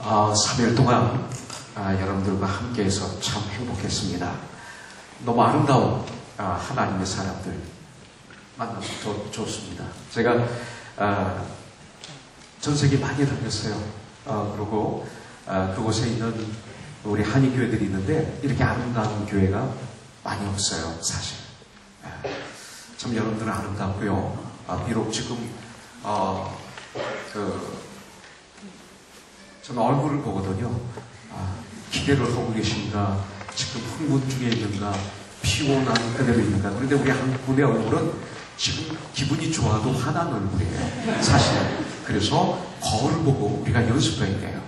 3일 동안 여러분들과 함께해서 참 행복했습니다. 너무 아름다운 하나님의 사람들 만나서 좋습니다. 제가 전 세계 많이 다녔어요. 그리고 그곳에 있는 우리 한인교회들이 있는데 이렇게 아름다운 교회가 많이 없어요, 사실. 참 여러분들은 아름답고요. 비록 지금 저는 얼굴을 보거든요. 기대를 하고 계신가, 지금 흥분 중에 있는가, 피곤한 그대로 있는가. 그런데 우리 한국의 얼굴은 지금 기분이 좋아도 화난 얼굴이에요, 사실은. 그래서 거울을 보고 우리가 연습해야 돼요.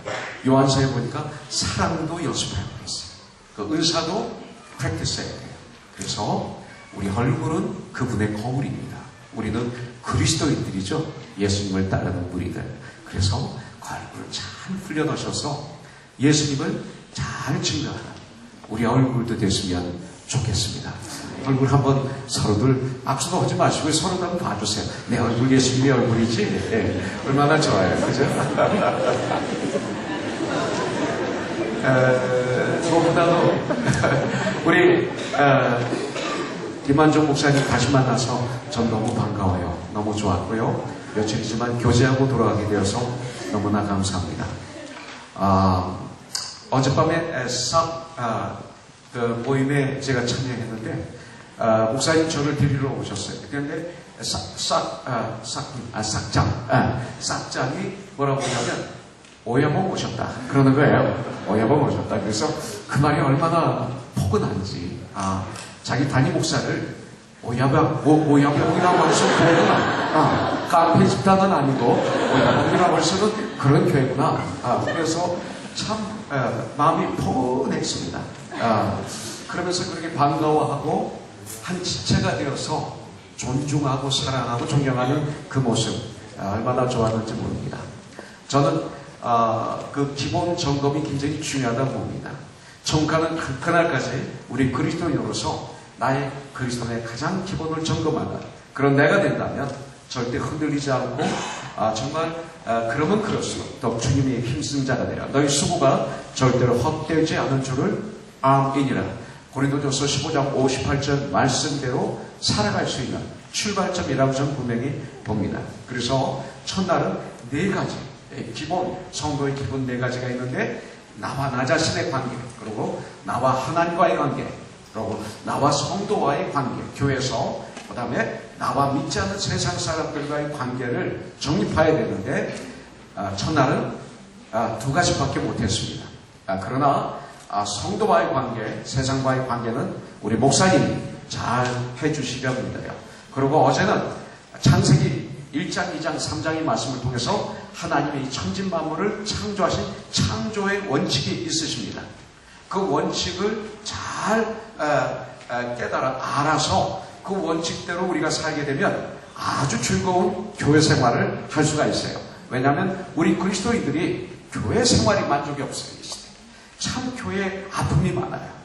요한서에 보니까 사랑도 연습해야 있어요. 그 의사도 프랙티스 해야 돼요. 그래서 우리 얼굴은 그분의 거울입니다. 우리는 그리스도인들이죠. 예수님을 따르는 무리들. 그래서 그 얼굴을 잘 훈련하셔서 예수님을 잘 증거하는 우리 얼굴도 됐으면 좋겠습니다. 얼굴 한번 서로들 악수도 하지 마시고 서로들 한번 봐주세요. 내 얼굴 예수님의 얼굴이지? 네. 얼마나 좋아요. 그죠? 무엇보다도 우리 김한종 목사님 다시 만나서 전 너무 반가워요. 너무 좋았고요. 며칠이지만 교제하고 돌아가게 되어서 너무나 감사합니다. 어젯밤에 그 모임에 제가 참여했는데 목사님 저를 데리러 오셨어요. 그런데 싹장이 뭐라고 하냐면 오야봉 오셨다 그러는 거예요. 오야봉 오셨다. 그래서 그 말이 얼마나 포근한지. 자기 담임 목사를 오야봉이라고 할 수 있는 교회구나. 카페 집단은 아니고 오야봉이라고 할 수 있는 그런 교회구나. 그래서 참 마음이 포근했습니다. 그러면서 그렇게 반가워하고 한 지체가 되어서 존중하고 사랑하고 존경하는 그 모습 얼마나 좋았는지 모릅니다. 저는 그 기본 점검이 굉장히 중요하다고 봅니다. 정가는 그날까지 우리 그리스도인으로서 나의 그리스도인의 가장 기본을 점검하는 그런 내가 된다면 절대 흔들리지 않고 정말 그러면 그럴수록 더 주님의 힘쓴 자가 되라. 너희 수고가 절대로 헛되지 않은 줄을 암이니라. 고린도전서 15장 58절 말씀대로 살아갈 수 있는 출발점이라고 저는 분명히 봅니다. 그래서 첫날은 4가지 기본, 성도의 기본 4가지가 있는데 나와 나 자신의 관계, 그리고 나와 하나님과의 관계, 그리고 나와 성도와의 관계, 교회에서, 그 다음에 나와 믿지 않는 세상 사람들과의 관계를 정립해야 되는데 첫날은 2가지밖에 못했습니다. 그러나 성도와의 관계, 세상과의 관계는 우리 목사님이 잘 해주시려 믿어요. 그리고 어제는 창세기 1장, 2장, 3장의 말씀을 통해서 하나님의 이 천진 만물을 창조하신 창조의 원칙이 있으십니다. 그 원칙을 잘 알아서 그 원칙대로 우리가 살게 되면 아주 즐거운 교회 생활을 할 수가 있어요. 왜냐하면 우리 그리스도인들이 교회 생활이 만족이 없어요. 참 교회에 아픔이 많아요.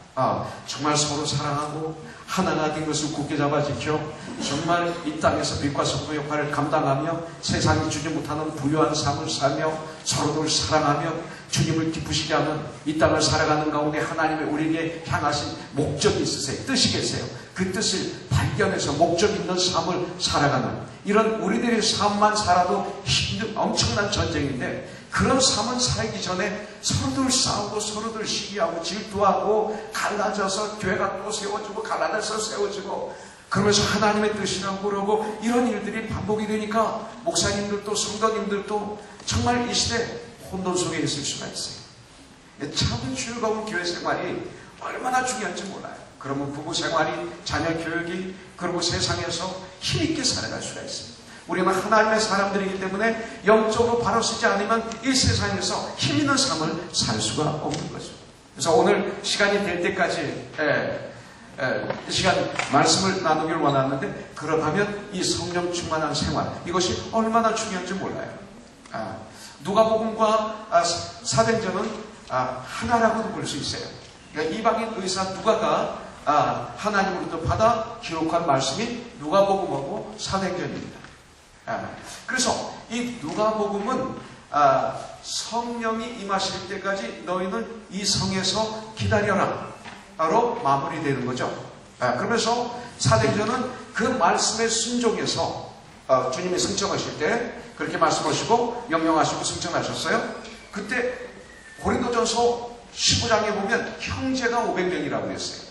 정말 서로 사랑하고 하나가 된 것을 굳게 잡아 지켜 정말 이 땅에서 빛과 성도 역할을 감당하며 세상이 주지 못하는 부유한 삶을 살며 서로를 사랑하며 주님을 기쁘시게 하는 이 땅을 살아가는 가운데 하나님의 우리에게 향하신 목적이 있으세요. 뜻이 계세요. 그 뜻을 발견해서 목적 있는 삶을 살아가는 이런 우리들의 삶만 살아도 힘든 엄청난 전쟁인데 그런 삶은 살기 전에 서로들 싸우고 서로들 시기하고 질투하고 갈라져서 교회가 또 세워지고 갈라져서 세워지고 그러면서 하나님의 뜻이라고 그러고 이런 일들이 반복이 되니까 목사님들도 성도님들도 정말 이 시대 혼돈 속에 있을 수가 있어요. 참 즐거운 교회 생활이 얼마나 중요한지 몰라요. 그러면 부부 생활이, 자녀 교육이, 그리고 세상에서 힘있게 살아갈 수가 있습니다. 우리는 하나님의 사람들이기 때문에 영적으로 바로 서지 않으면 이 세상에서 힘있는 삶을 살 수가 없는 거죠. 그래서 오늘 시간이 될 때까지 이 시간 말씀을 나누기를 원하는데 그렇다면 이 성령 충만한 생활 이것이 얼마나 중요한지 몰라요. 누가복음과 사도행전은 하나라고도 볼 수 있어요. 그러니까 이방인 의사 누가가 하나님으로부터 받아 기록한 말씀이 누가복음하고 사도행전입니다. 그래서 이 누가복음은 성령이 임하실 때까지 너희는 이 성에서 기다려라 로 마무리되는 거죠. 그러면서 사도행전은 그 말씀에 순종해서 주님이 승천하실 때 그렇게 말씀하시고 명령하시고 승천하셨어요. 그때 고린도전서 15장에 보면 형제가 500명이라고 했어요.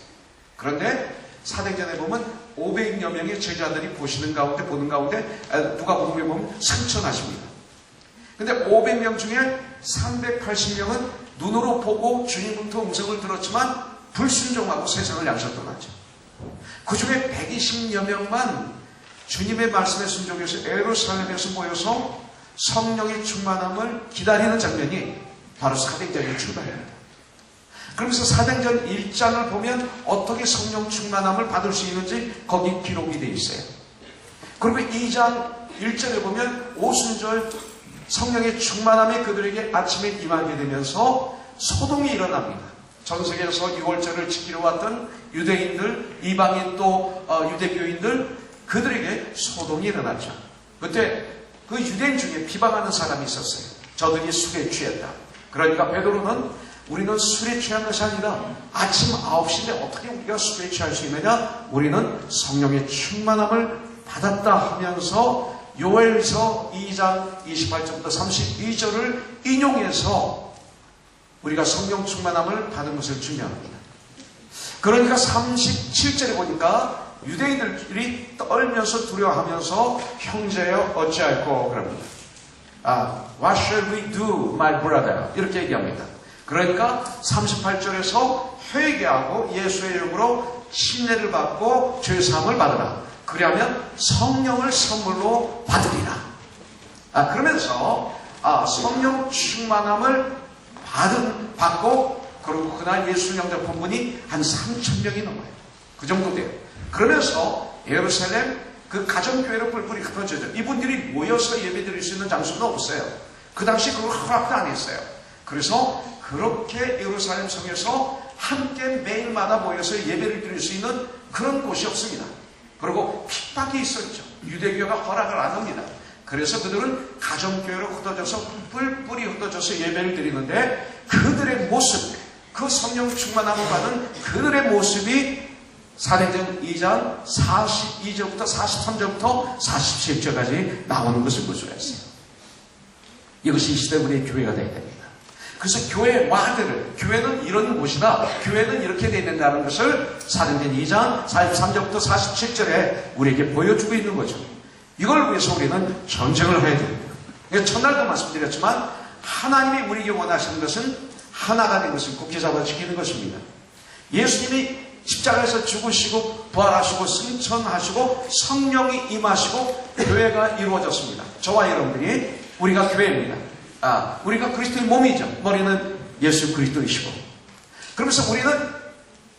그런데 사도행전에 보면 500여 명의 제자들이 보는 가운데 누가복음에 보면 승천하십니다. 근데 500명 중에 380명은 눈으로 보고 주님부터 음성을 들었지만 불순종하고 세상을 향해서 떠나죠. 그 중에 120여 명만 주님의 말씀에 순종해서 예루살렘에서 모여서 성령의 충만함을 기다리는 장면이 바로 사도행전의 출발입니다. 그러면서 사도행전 1장을 보면 어떻게 성령 충만함을 받을 수 있는지 거기 기록이 되어 있어요. 그리고 2장 1절에 보면 오순절 성령의 충만함이 그들에게 아침에 임하게 되면서 소동이 일어납니다. 전 세계에서 6월절을 지키러 왔던 유대인들, 이방인 또 유대교인들 그들에게 소동이 일어났죠. 그때 그 유대인 중에 비방하는 사람이 있었어요. 저들이 술에 취했다. 그러니까 베드로는 우리는 술에 취한 것이 아니라 아침 9시인데 어떻게 우리가 술에 취할 수 있느냐? 우리는 성령의 충만함을 받았다 하면서 요엘서 2장 28절부터 32절을 인용해서 우리가 성령 충만함을 받은 것을 증명합니다. 그러니까 37절에 보니까 유대인들이 떨면서 두려워하면서 형제여 어찌할꼬 그럽니다. What shall we do, my brother? 이렇게 얘기합니다. 그러니까 38절에서 회개하고 예수의 이름으로 침례를 받고 죄사함을 받으라. 그러면 성령을 선물로 받으리라. 그러면서 성령 충만함을 받고 그리고 그날 예수 영접 본분이 한 3,000명이 넘어요. 그 정도 돼요. 그러면서 예루살렘 그 가정교회로 뿔뿔이 흩어져요. 이분들이 모여서 예배드릴 수 있는 장소는 없어요. 그 당시 그걸 허락도 안 했어요. 그래서 그렇게 예루살렘 성에서 함께 매일마다 모여서 예배를 드릴 수 있는 그런 곳이 없습니다. 그리고 핍박이 있었죠. 유대교가 허락을 안 합니다. 그래서 그들은 가정교회로 흩어져서 뿔뿔이 흩어져서 예배를 드리는데 그들의 모습, 그 성령 충만함을 받은 그들의 모습이 사도행전 2장 42절부터 43절부터 47절까지 나오는 것을 볼 수가 있어요. 이것이 이 시대 우리의 교회가 되어야 됩니다. 그래서 교회의 와드를, 교회는 이런 곳이다, 교회는 이렇게 되어야 된다는 것을 사도행전 2장 43절부터 47절에 우리에게 보여주고 있는 거죠. 이걸 위해서 우리는 전쟁을 해야 됩니다. 첫날도 말씀드렸지만 하나님이 우리에게 원하시는 것은 하나가 된 것을 굳게 잡아 지키는 것입니다. 예수님이 십자가에서 죽으시고 부활하시고 승천하시고 성령이 임하시고 교회가 이루어졌습니다. 저와 여러분들이 우리가 교회입니다. 우리가 그리스도의 몸이죠. 머리는 예수 그리스도이시고. 그러면서 우리는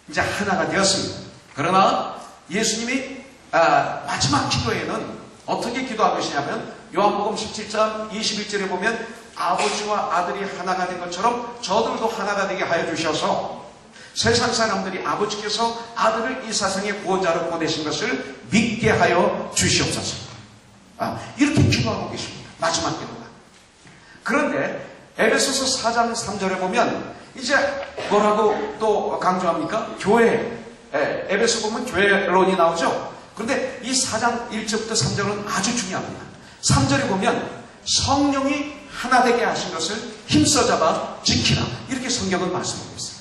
이제 하나가 되었습니다. 그러나 예수님이 마지막 기도에는 어떻게 기도한 것이냐면 요한복음 17장 21절에 보면 아버지와 아들이 하나가 된 것처럼 저들도 하나가 되게 하여 주셔서 세상 사람들이 아버지께서 아들을 이 세상의 구원자로 보내신 것을 믿게 하여 주시옵소서. 이렇게 기도하고 계십니다. 마지막 기도가. 그런데 에베소서 4장 3절에 보면 이제 뭐라고 또 강조합니까? 교회. 에베소 보면 교회론이 나오죠. 그런데 이 4장 1절부터 3절은 아주 중요합니다. 3절에 보면 성령이 하나 되게 하신 것을 힘써 잡아 지키라. 이렇게 성경은 말씀하고 있어요.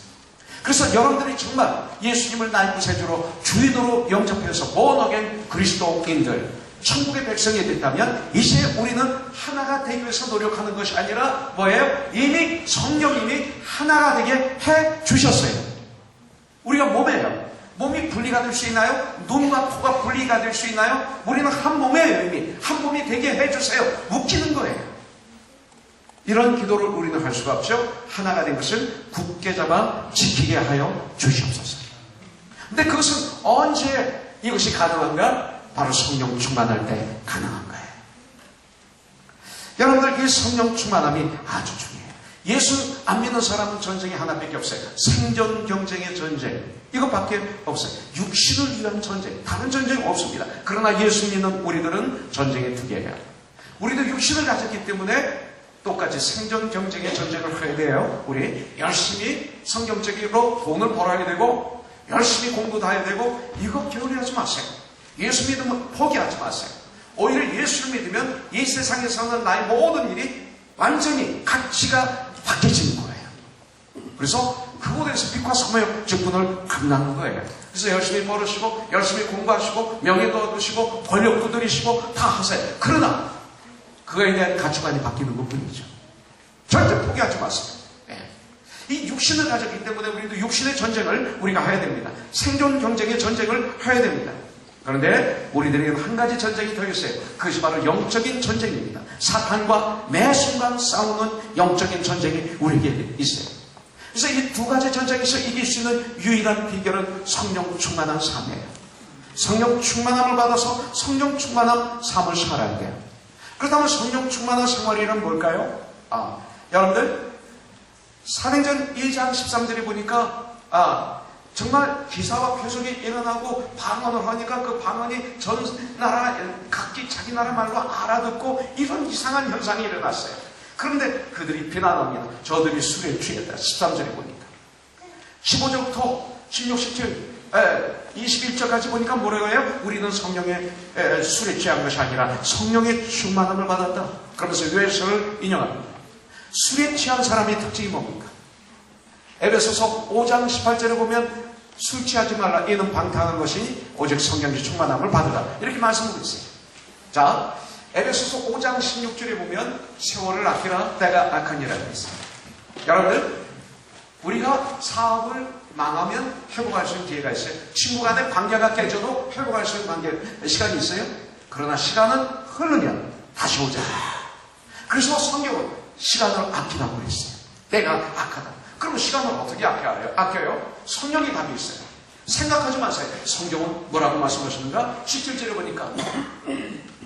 그래서 여러분들이 정말 예수님을 나의 구세주로 주인으로 영접해서 본어겐 그리스도인들, 천국의 백성이 됐다면 이제 우리는 하나가 되기 위해서 노력하는 것이 아니라 뭐예요? 이미 성령님이 하나가 되게 해 주셨어요. 우리가 몸이에요. 몸이 분리가 될 수 있나요? 눈과 코가 분리가 될 수 있나요? 우리는 한 몸이에요. 이미 한 몸이 되게 해주세요. 묶이는 거예요. 이런 기도를 우리는 할 수가 없죠. 하나가 된 것을 굳게 잡아 지키게 하여 주시옵소서. 근데 그것은 언제 이것이 가능한가? 바로 성령 충만할 때 가능한 거예요. 여러분들 이 성령 충만함이 아주 중요해요. 예수 안 믿는 사람은 전쟁이 하나밖에 없어요. 생존 경쟁의 전쟁. 이것밖에 없어요. 육신을 위한 전쟁. 다른 전쟁 없습니다. 그러나 예수 믿는 우리들은 전쟁의 두 개예요. 우리도 육신을 가졌기 때문에 똑같이 생존 경쟁의 전쟁을 해야 돼요. 우리 열심히 성경적으로 돈을 벌어야 되고 열심히 공부도 해야 되고 이거 게으르하지 마세요. 예수 믿으면 포기하지 마세요. 오히려 예수를 믿으면 이 세상에서는 나의 모든 일이 완전히 가치가 바뀌어지는 거예요. 그래서 그곳에서 빛과 소명의 직분을 감당하는 거예요. 그래서 열심히 벌으시고 열심히 공부하시고 명예도 얻으시고 권력도 누리시고 다 하세요. 그러나 그거에 대한 가치관이 바뀌는 것뿐이죠. 절대 포기하지 마세요. 네. 이 육신을 가졌기 때문에 우리도 육신의 전쟁을 우리가 해야 됩니다. 생존 경쟁의 전쟁을 해야 됩니다. 그런데 우리들에게는 한 가지 전쟁이 더 있어요. 그것이 바로 영적인 전쟁입니다. 사탄과 매 순간 싸우는 영적인 전쟁이 우리에게 있어요. 그래서 이 두 가지 전쟁에서 이길 수 있는 유일한 비결은 성령 충만한 삶이에요. 성령 충만함을 받아서 성령 충만한 삶을 살아야 돼요. 그렇다면 성령 충만한 생활이란 뭘까요? 여러분들 사도행전 1장 13절에 보니까 정말 기사와 표적이 일어나고 방언을 하니까 그 방언이 전 나라 각기 자기 나라 말로 알아듣고 이런 이상한 현상이 일어났어요. 그런데 그들이 비난합니다. 저들이 술에 취했다. 13절에 보니까 15절부터 16, 17 21절까지 보니까 뭐라고 해요? 우리는 성령의 술에 취한 것이 아니라 성령의 충만함을 받았다. 그러면서 요엘서를 인용합니다. 술에 취한 사람의 특징이 뭡니까? 에베소서 5장 18절에 보면 술 취하지 말라. 이는 방탕한 것이니 오직 성령의 충만함을 받으라. 이렇게 말씀하고 있어요. 자, 에베소서 5장 16절에 보면 세월을 아끼라 때가 악하니라고 있습니다. 여러분들 우리가 사업을 망하면 회복할 수 있는 기회가 있어요. 친구 간의 관계가 깨져도 회복할 수 있는 시간이 있어요. 그러나 시간은 흐르면 다시 오잖아요. 그래서 성경은 시간을 아끼라고 했어요. 때가 악하다. 그러면 시간을 어떻게 아껴요? 성령이 답이 있어요. 생각하지 마세요. 성경은 뭐라고 말씀하시는가? 17절에 보니까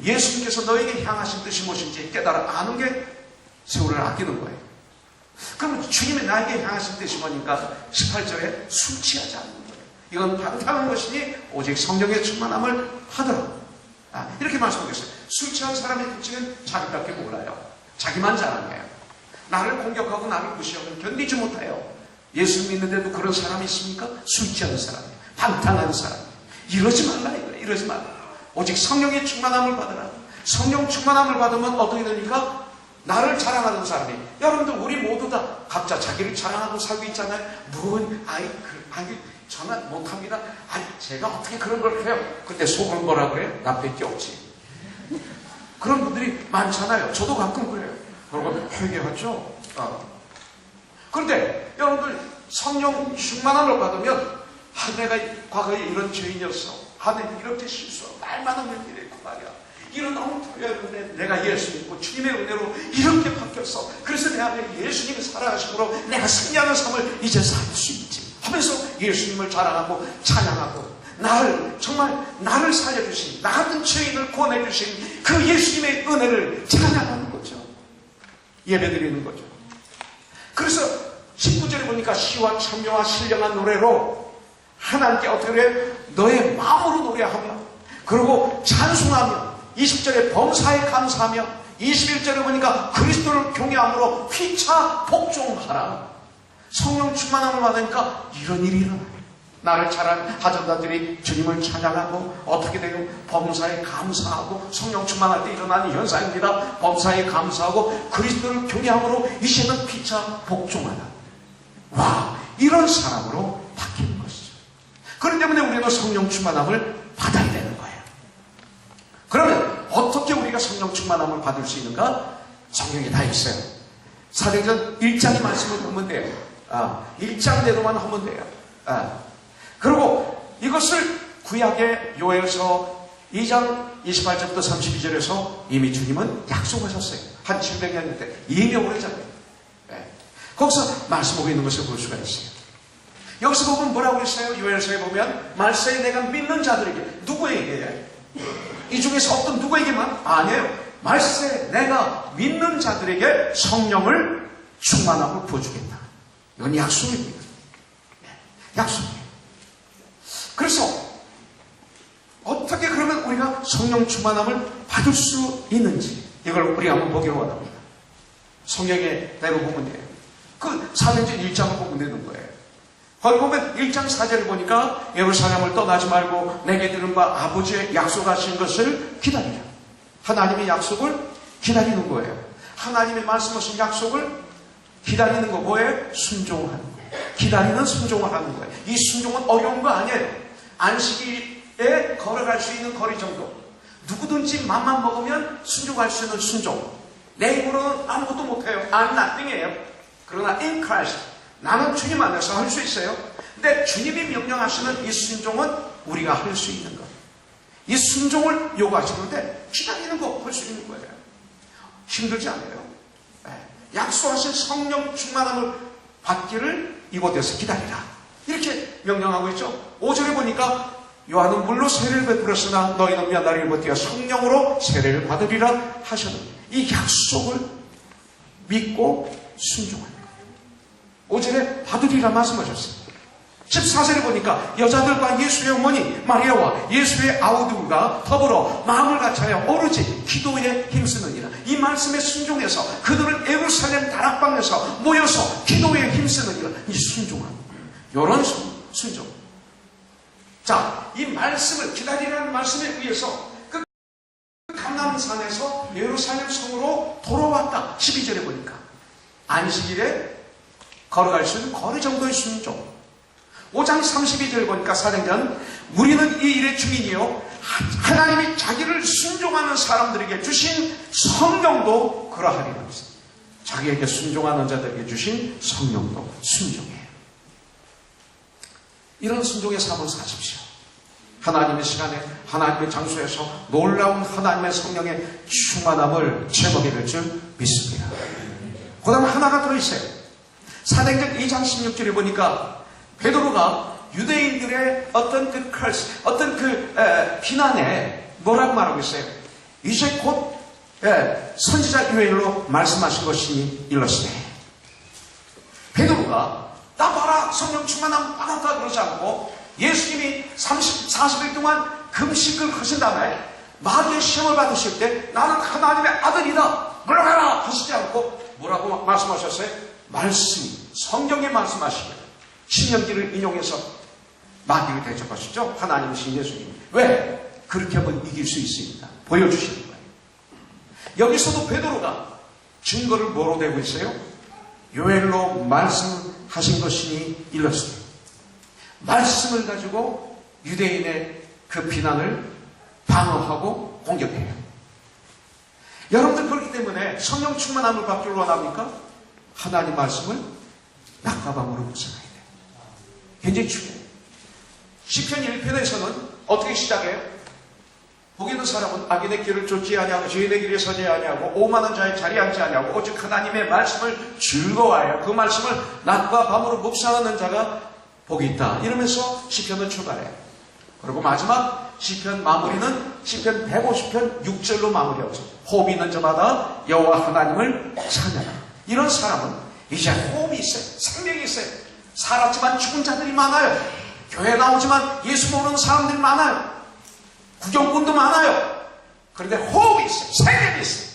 예수님께서 너에게 향하신 뜻이 무엇인지 깨달아 아는 게 세월을 아끼는 거예요. 그럼 주님이 나에게 향하신 뜻이 뭐니까 18절에 술 취하지 않는 거예요. 이건 방탕한 것이니 오직 성령의 충만함을 하더라. 이렇게 말씀하고 있어요. 술 취한 사람의 특징은 자기밖에 몰라요. 자기만 자랑해요. 나를 공격하고 나를 무시하면 견디지 못해요. 예수 믿는데도 그런 사람이 있습니까? 술 취한 사람, 방탕한 사람. 이러지 말라 이거예요. 이러지 말라. 오직 성령의 충만함을 받으라. 성령 충만함을 받으면 어떻게 됩니까? 나를 자랑하는 사람이. 여러분들 우리 모두 다 각자 자기를 자랑하고 살고 있잖아요. 저는 못합니다. 제가 어떻게 그런 걸 해요? 근데 속은 뭐라 그래요? 나 밖에 없지. 그런 분들이 많잖아요. 저도 가끔 그래요. 그러고 회개하죠. 그런데 여러분들 성령 충만함을 받으면 내가 과거에 이런 죄인이었어. 내가 이렇게 실수하고 말만 하면 이랬고 말이야. 이런 엉터리였는데 내가 예수 믿고 주님의 은혜로 이렇게 바뀌었어. 그래서 내 안에 예수님이 살아가심으로 내가 승리하는 삶을 이제 살 수 있지 하면서 예수님을 자랑하고 찬양하고 정말 나를 살려주신 나 같은 죄인을 구원해주신 그 예수님의 은혜를 찬양하는 거죠. 예배드리는 거죠. 그래서 19절에 보니까 시와 찬미와 신령한 노래로 하나님께 어떻게 해? 너의 마음으로 노래하며 그리고 찬송하며 20절에 범사에 감사하며 21절에 보니까 그리스도를 경외함으로 휘차 복종하라. 성령 충만함을 받으니까 이런 일이 일어나요. 나를 자랑하던 자들이 주님을 찬양하고 어떻게 돼요? 범사에 감사하고 성령 충만할 때 일어나는 현상입니다. 범사에 감사하고 그리스도를 경외함으로 이제는 피차 복종하라. 와, 이런 사람으로 바뀌는 것이죠. 그렇기 때문에 우리는 성령 충만함을 받아야 되는 거예요. 그러면 어떻게 우리가 성령 충만함을 받을 수 있는가? 성경에 다 있어요. 사도행전 1장의 말씀을 보면 돼요. 1장대로만 하면 돼요. 그리고 이것을 구약의 요엘서 2장 28절부터 32절에서 이미 주님은 약속하셨어요. 한 700년 때 이미 오래전에. 거기서 말씀하고 있는 것을 볼 수가 있어요. 여기서 보면 뭐라고 그랬어요? 요엘서에 보면 말세에 내가 믿는 자들에게 누구에게? 이 중에서 어떤 누구에게만? 아니에요. 말세에 내가 믿는 자들에게 성령을 충만함을 부어주겠다. 이건 약속입니다. 약속이에요. 그래서 어떻게 그러면 우리가 성령 충만함을 받을 수 있는지 이걸 우리가 한번 보기를 원합니다. 성경의 대로 보면 돼요. 그 사도행전 1장을 보면 되는 거예요. 거기 보면 1장 4절을 보니까 예루살렘을 떠나지 말고 내게 들은 바 아버지의 약속하신 것을 기다리라. 하나님의 약속을 기다리는 거예요. 하나님의 말씀하신 약속을 기다리는 거 뭐예요? 순종하는 거예요. 기다리는 순종을 하는 거예요. 이 순종은 어려운 거 아니에요. 안식일에 걸어갈 수 있는 거리 정도. 누구든지 맘만 먹으면 순종할 수 있는 순종. 내 힘으로는 아무것도 못해요. I'm nothing이에요. 그러나 in Christ, 나는 주님 안에서 할 수 있어요. 근데 주님이 명령하시는 이 순종은 우리가 할 수 있는 것. 이 순종을 요구하시는데 기다리는 거 할 수 있는 거예요. 힘들지 않아요. 약속하신 성령 충만함을 받기를 이곳에서 기다리라. 이렇게 명령하고 있죠. 5절에 보니까 요한은 물로 세례를 베풀었으나 너희는 몇 날을 못 뛰어 성령으로 세례를 받으리라 하셨는데 이 약속을 믿고 순종하는 거예요. 5절에 받으리라 말씀하셨어요. 14절에 보니까 여자들과 예수의 어머니 마리아와 예수의 아우들과 더불어 마음을 같이하여 오로지 기도에 힘쓰느니라. 이 말씀에 순종해서 그들은 예루살렘 다락방에서 모여서 기도에 힘쓰느니라. 이 순종하는 거예요. 이런 순종. 자, 이 말씀을 기다리라는 말씀에 의해서 그 감람산에서 예루살렘 성으로 돌아왔다. 12절에 보니까 안식일에 걸어갈 수 있는 거리 정도의 순종. 5장 32절 보니까 사도행전 우리는 이 일의 증인이요 하나님이 자기를 순종하는 사람들에게 주신 성령도 그러하리라. 자기에게 순종하는 자들에게 주신 성령도 순종이에요. 이런 순종의 삶을 사십시오. 하나님의 시간에 하나님의 장소에서 놀라운 하나님의 성령의 충만함을 체험하게 될 줄 믿습니다. 그 다음 하나가 들어있어요. 사도행전 2장 16절에 보니까 베드로가 유대인들의 어떤 그 curse, 어떤 그 비난에 뭐라고 말하고 있어요? 이제 곧 선지자 요엘로 말씀하신 것이 일렀으니 베드로가 나 봐라 성령 충만함 받았다 그러지 않고 예수님이 40일 동안 금식을 하신 다음에 마귀의 시험을 받으실 때 나는 하나님의 아들이다 물러가라 하시지 않고 뭐라고 말씀하셨어요? 말씀이 성경에 말씀하시면 신명기를 인용해서 마귀를 대적하시죠. 하나님이신 예수님. 왜? 그렇게 하면 이길 수 있습니다. 보여주시는 거예요. 여기서도 베드로가 증거를 뭐로 대고 있어요? 요엘로 말씀하신 것이니 일렀으니 말씀을 가지고 유대인의 그 비난을 방어하고 공격해요. 여러분들 그렇기 때문에 성령 충만함을 받기를 원합니까? 하나님 말씀을 낮과 밤으로 묵상해야 돼요. 굉장히 중요해요. 시편 1편에서는 어떻게 시작해요? 복 있는 사람은 악인의 길을 쫓지 아니하고 죄인의 길에 서지 아니하고 오만한 자의 자리에 앉지 아니하고 오직 하나님의 말씀을 즐거워하여 그 말씀을 낮과 밤으로 묵상하는 자가 복이 있다. 이러면서 시편을 출발해요. 그리고 마지막 시편 마무리는 시편 150편 6절로 마무리하죠. 호흡이 있는 자마다 여호와 하나님을 찬양하라. 이런 사람은 이제 호흡이 있어요. 생명이 있어요. 살았지만 죽은 자들이 많아요. 교회 나오지만 예수 모르는 사람들이 많아요. 구경꾼도 많아요. 그런데 호흡이 있어요. 생명이 있어요.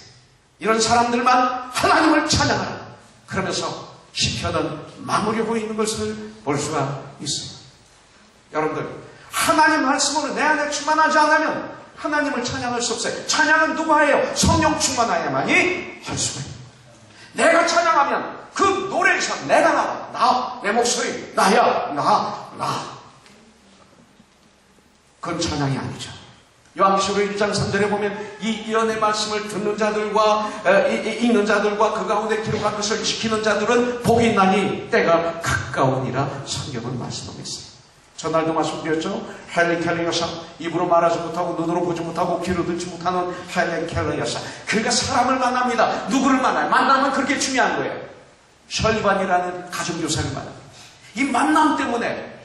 이런 사람들만 하나님을 찬양하라. 그러면서 시편은 마무리하고 있는 것을 볼 수가 있어요. 여러분들 하나님 말씀으로 내 안에 충만하지 않으면 하나님을 찬양할 수 없어요. 찬양은 누가 해요? 성령 충만하야만이 할 수가 있어요. 내가 찬양하면 그 노래에서 내가 나와. 내 목소리 나야. 나. 그건 찬양이 아니죠. 요한계시록 1장 3절에 보면 이 예언의 말씀을 듣는 자들과 읽는 자들과 그 가운데 기록한 것을 지키는 자들은 복이 있나니 때가 가까우니라 성경은 말씀하고 있어요. 전날도 말씀드렸죠. 헬렌 켈러 여사, 입으로 말하지 못하고 눈으로 보지 못하고 귀로 듣지 못하는 헬렌 켈러 여사. 그러니까 사람을 만납니다. 누구를 만나요? 만나면 그렇게 중요한 거예요. 셜반이라는 가정교사를 만납니다. 이 만남 때문에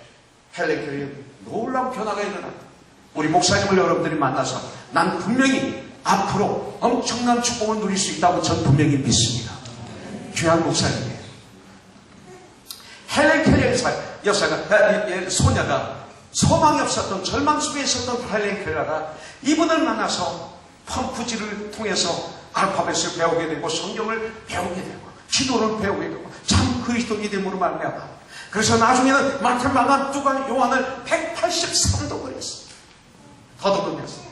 헬렌 켈러에 놀라운 변화가 일어납니다. 우리 목사님을 여러분들이 만나서 난 분명히 앞으로 엄청난 축복을 누릴 수 있다고 전 분명히 믿습니다. 귀한 목사님이에요. 헬렌 켈러 여사가, 소녀가 소망이 없었던 절망 속에 있었던 헬렌 켈러가 이분을 만나서 펌프질을 통해서 알파벳을 배우게 되고 성경을 배우게 되고 기도를 배우게 되고 참 그리스도인됨으로 말미암아. 그래서 나중에는 마태, 마가, 누가, 요한을 183독을 했어. 더듬으면서.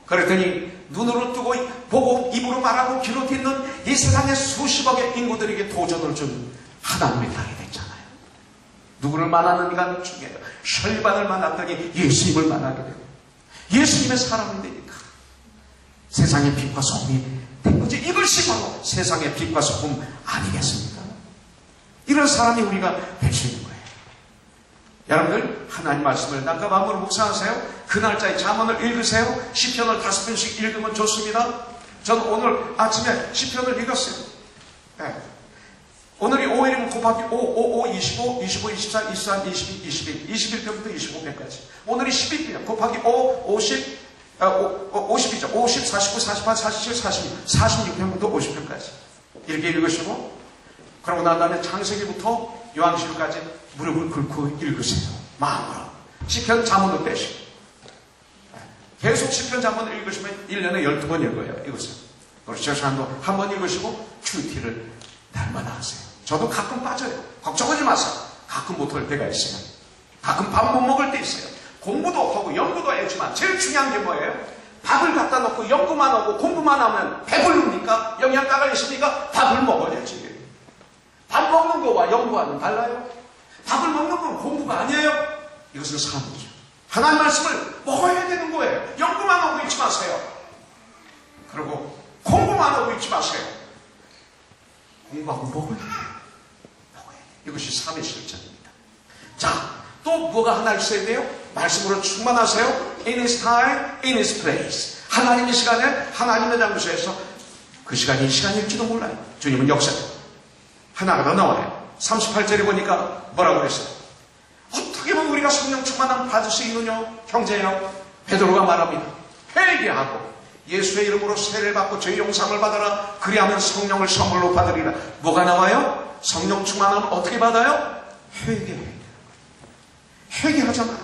그랬더니 눈으로 뜨고 보고 입으로 말하고 귀로 듣는 이 세상의 수십억의 인구들에게 도전을 준 하나님의 딸이 됐잖아요. 누구를 만나는가 중에 혈관을 만났더니 예수님을 만나게 되고 예수님의 사람이 되니까 세상의 빛과 소금이 된 거지. 이것이 바로 세상의 빛과 소금 아니겠습니까? 이런 사람이 우리가 될 수 있는 거예요. 여러분들 하나님 말씀을 낮과 밤으로 묵상하세요. 그 날짜의 잠언을 읽으세요. 시편을 5편씩 읽으면 좋습니다. 저는 오늘 아침에 시편을 읽었어요. 네. 오늘이 5일이면 곱하기 5, 25, 25, 24, 23, 22, 21, 21편부터 25편까지. 오늘이 10일이에요. 곱하기 5, 50, 50이죠. 50, 49, 48, 47, 46, 46편부터 50편까지. 이렇게 읽으시고, 그러고 난 다음에 창세기부터 요한계시록까지 무릎을 꿇고 읽으세요. 마음으로. 시편 잠언을 빼시고. 계속 시편 잠언을 읽으시면 1년에 12번 읽어요. 읽으세요. 그리고 시간도 한 번 읽으시고 큐티를 날마다 하세요. 저도 가끔 빠져요. 걱정하지 마세요. 가끔 못할 때가 있어요. 가끔 밥 못 먹을 때 있어요. 공부도 하고 연구도 했지만 제일 중요한 게 뭐예요? 밥을 갖다 놓고 연구만 하고 공부만 하면 배부릅니까? 영양가가 있습니까? 밥을 먹어야지. 밥 먹는 거와 연구하는 달라요? 밥을 먹는 건 공부가 아니에요. 이것은 삶이죠. 하나님 말씀을 먹어야 되는 거예요. 연구만 하고 있지 마세요. 그리고 공부만 하고 있지 마세요. 공부하고 먹어야 돼요. 이것이 삶의 실천입니다. 자, 또 뭐가 하나 있어야 돼요? 말씀으로 충만하세요. In His time, in His place. 하나님의 시간에 하나님의 장소에서 그 시간이 이 시간일지도 몰라요. 주님은 역사해요. 하나가 더 나와요. 38절에 보니까 뭐라고 그랬어요? 어떻게 보면 우리가 성령 충만함 받을 수 있느냐? 형제여, 베드로가 말합니다. 회개하고 예수의 이름으로 세례를 받고 죄 용서함을 받아라. 그리하면 성령을 선물로 받으리라. 뭐가 나와요? 성령 충만함을 어떻게 받아요? 회개하잖아.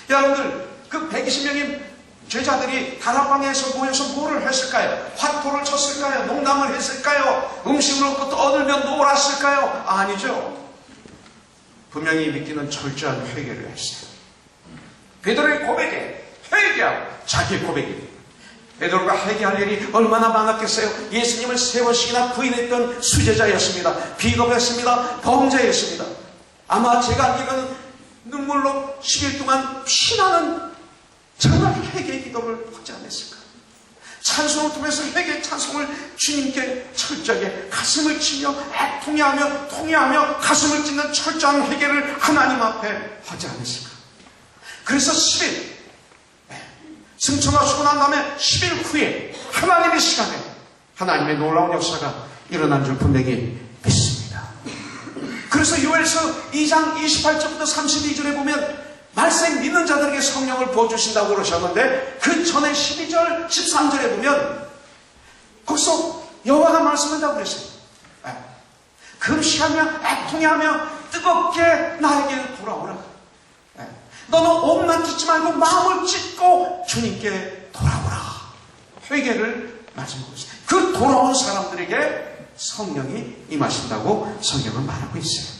여러분들 그 120명의 제자들이 다락방에서 모여서 뭐를 했을까요? 화토를 쳤을까요? 농담을 했을까요? 음식을 얻고 떠들며 놀았을까요? 아니죠. 분명히 믿기는 철저한 회개를 했어요. 베드로의 고백에 회개하고 자기의 고백입니다. 베드로가 회개할 일이 얼마나 많았겠어요. 예수님을 3번씩이나 부인했던 수제자였습니다. 비겁했습니다. 범죄였습니다. 아마 제가 알기로는 눈물로 10일 동안 피나는 정말 회개의 기도를 하지 않았을까. 찬송을 통해서 회개의 찬송을 주님께 철저하게 가슴을 치며 애통해하며 통해하며 가슴을 찢는 철저한 회개를 하나님 앞에 하지 않았을까. 그래서 10일 승천하시고 난 다음에 10일 후에 하나님의 시간에 하나님의 놀라운 역사가 일어난 줄 분명히 믿습니다. 그래서 요엘서 2장 28절부터 32절에 보면 말씀 믿는 자들에게 성령을 부어주신다고 그러셨는데 그 전에 12절 13절에 보면 거기서 여호와가 말씀한다고 그랬어요. 금시하며 애통해하며 뜨겁게 나에게 돌아오라. 너는 옷만 찢지 말고 마음을 찢고 주님께 돌아오라. 회개를 말씀하고 있어요. 그 돌아온 사람들에게 성령이 임하신다고 성경은 말하고 있어요.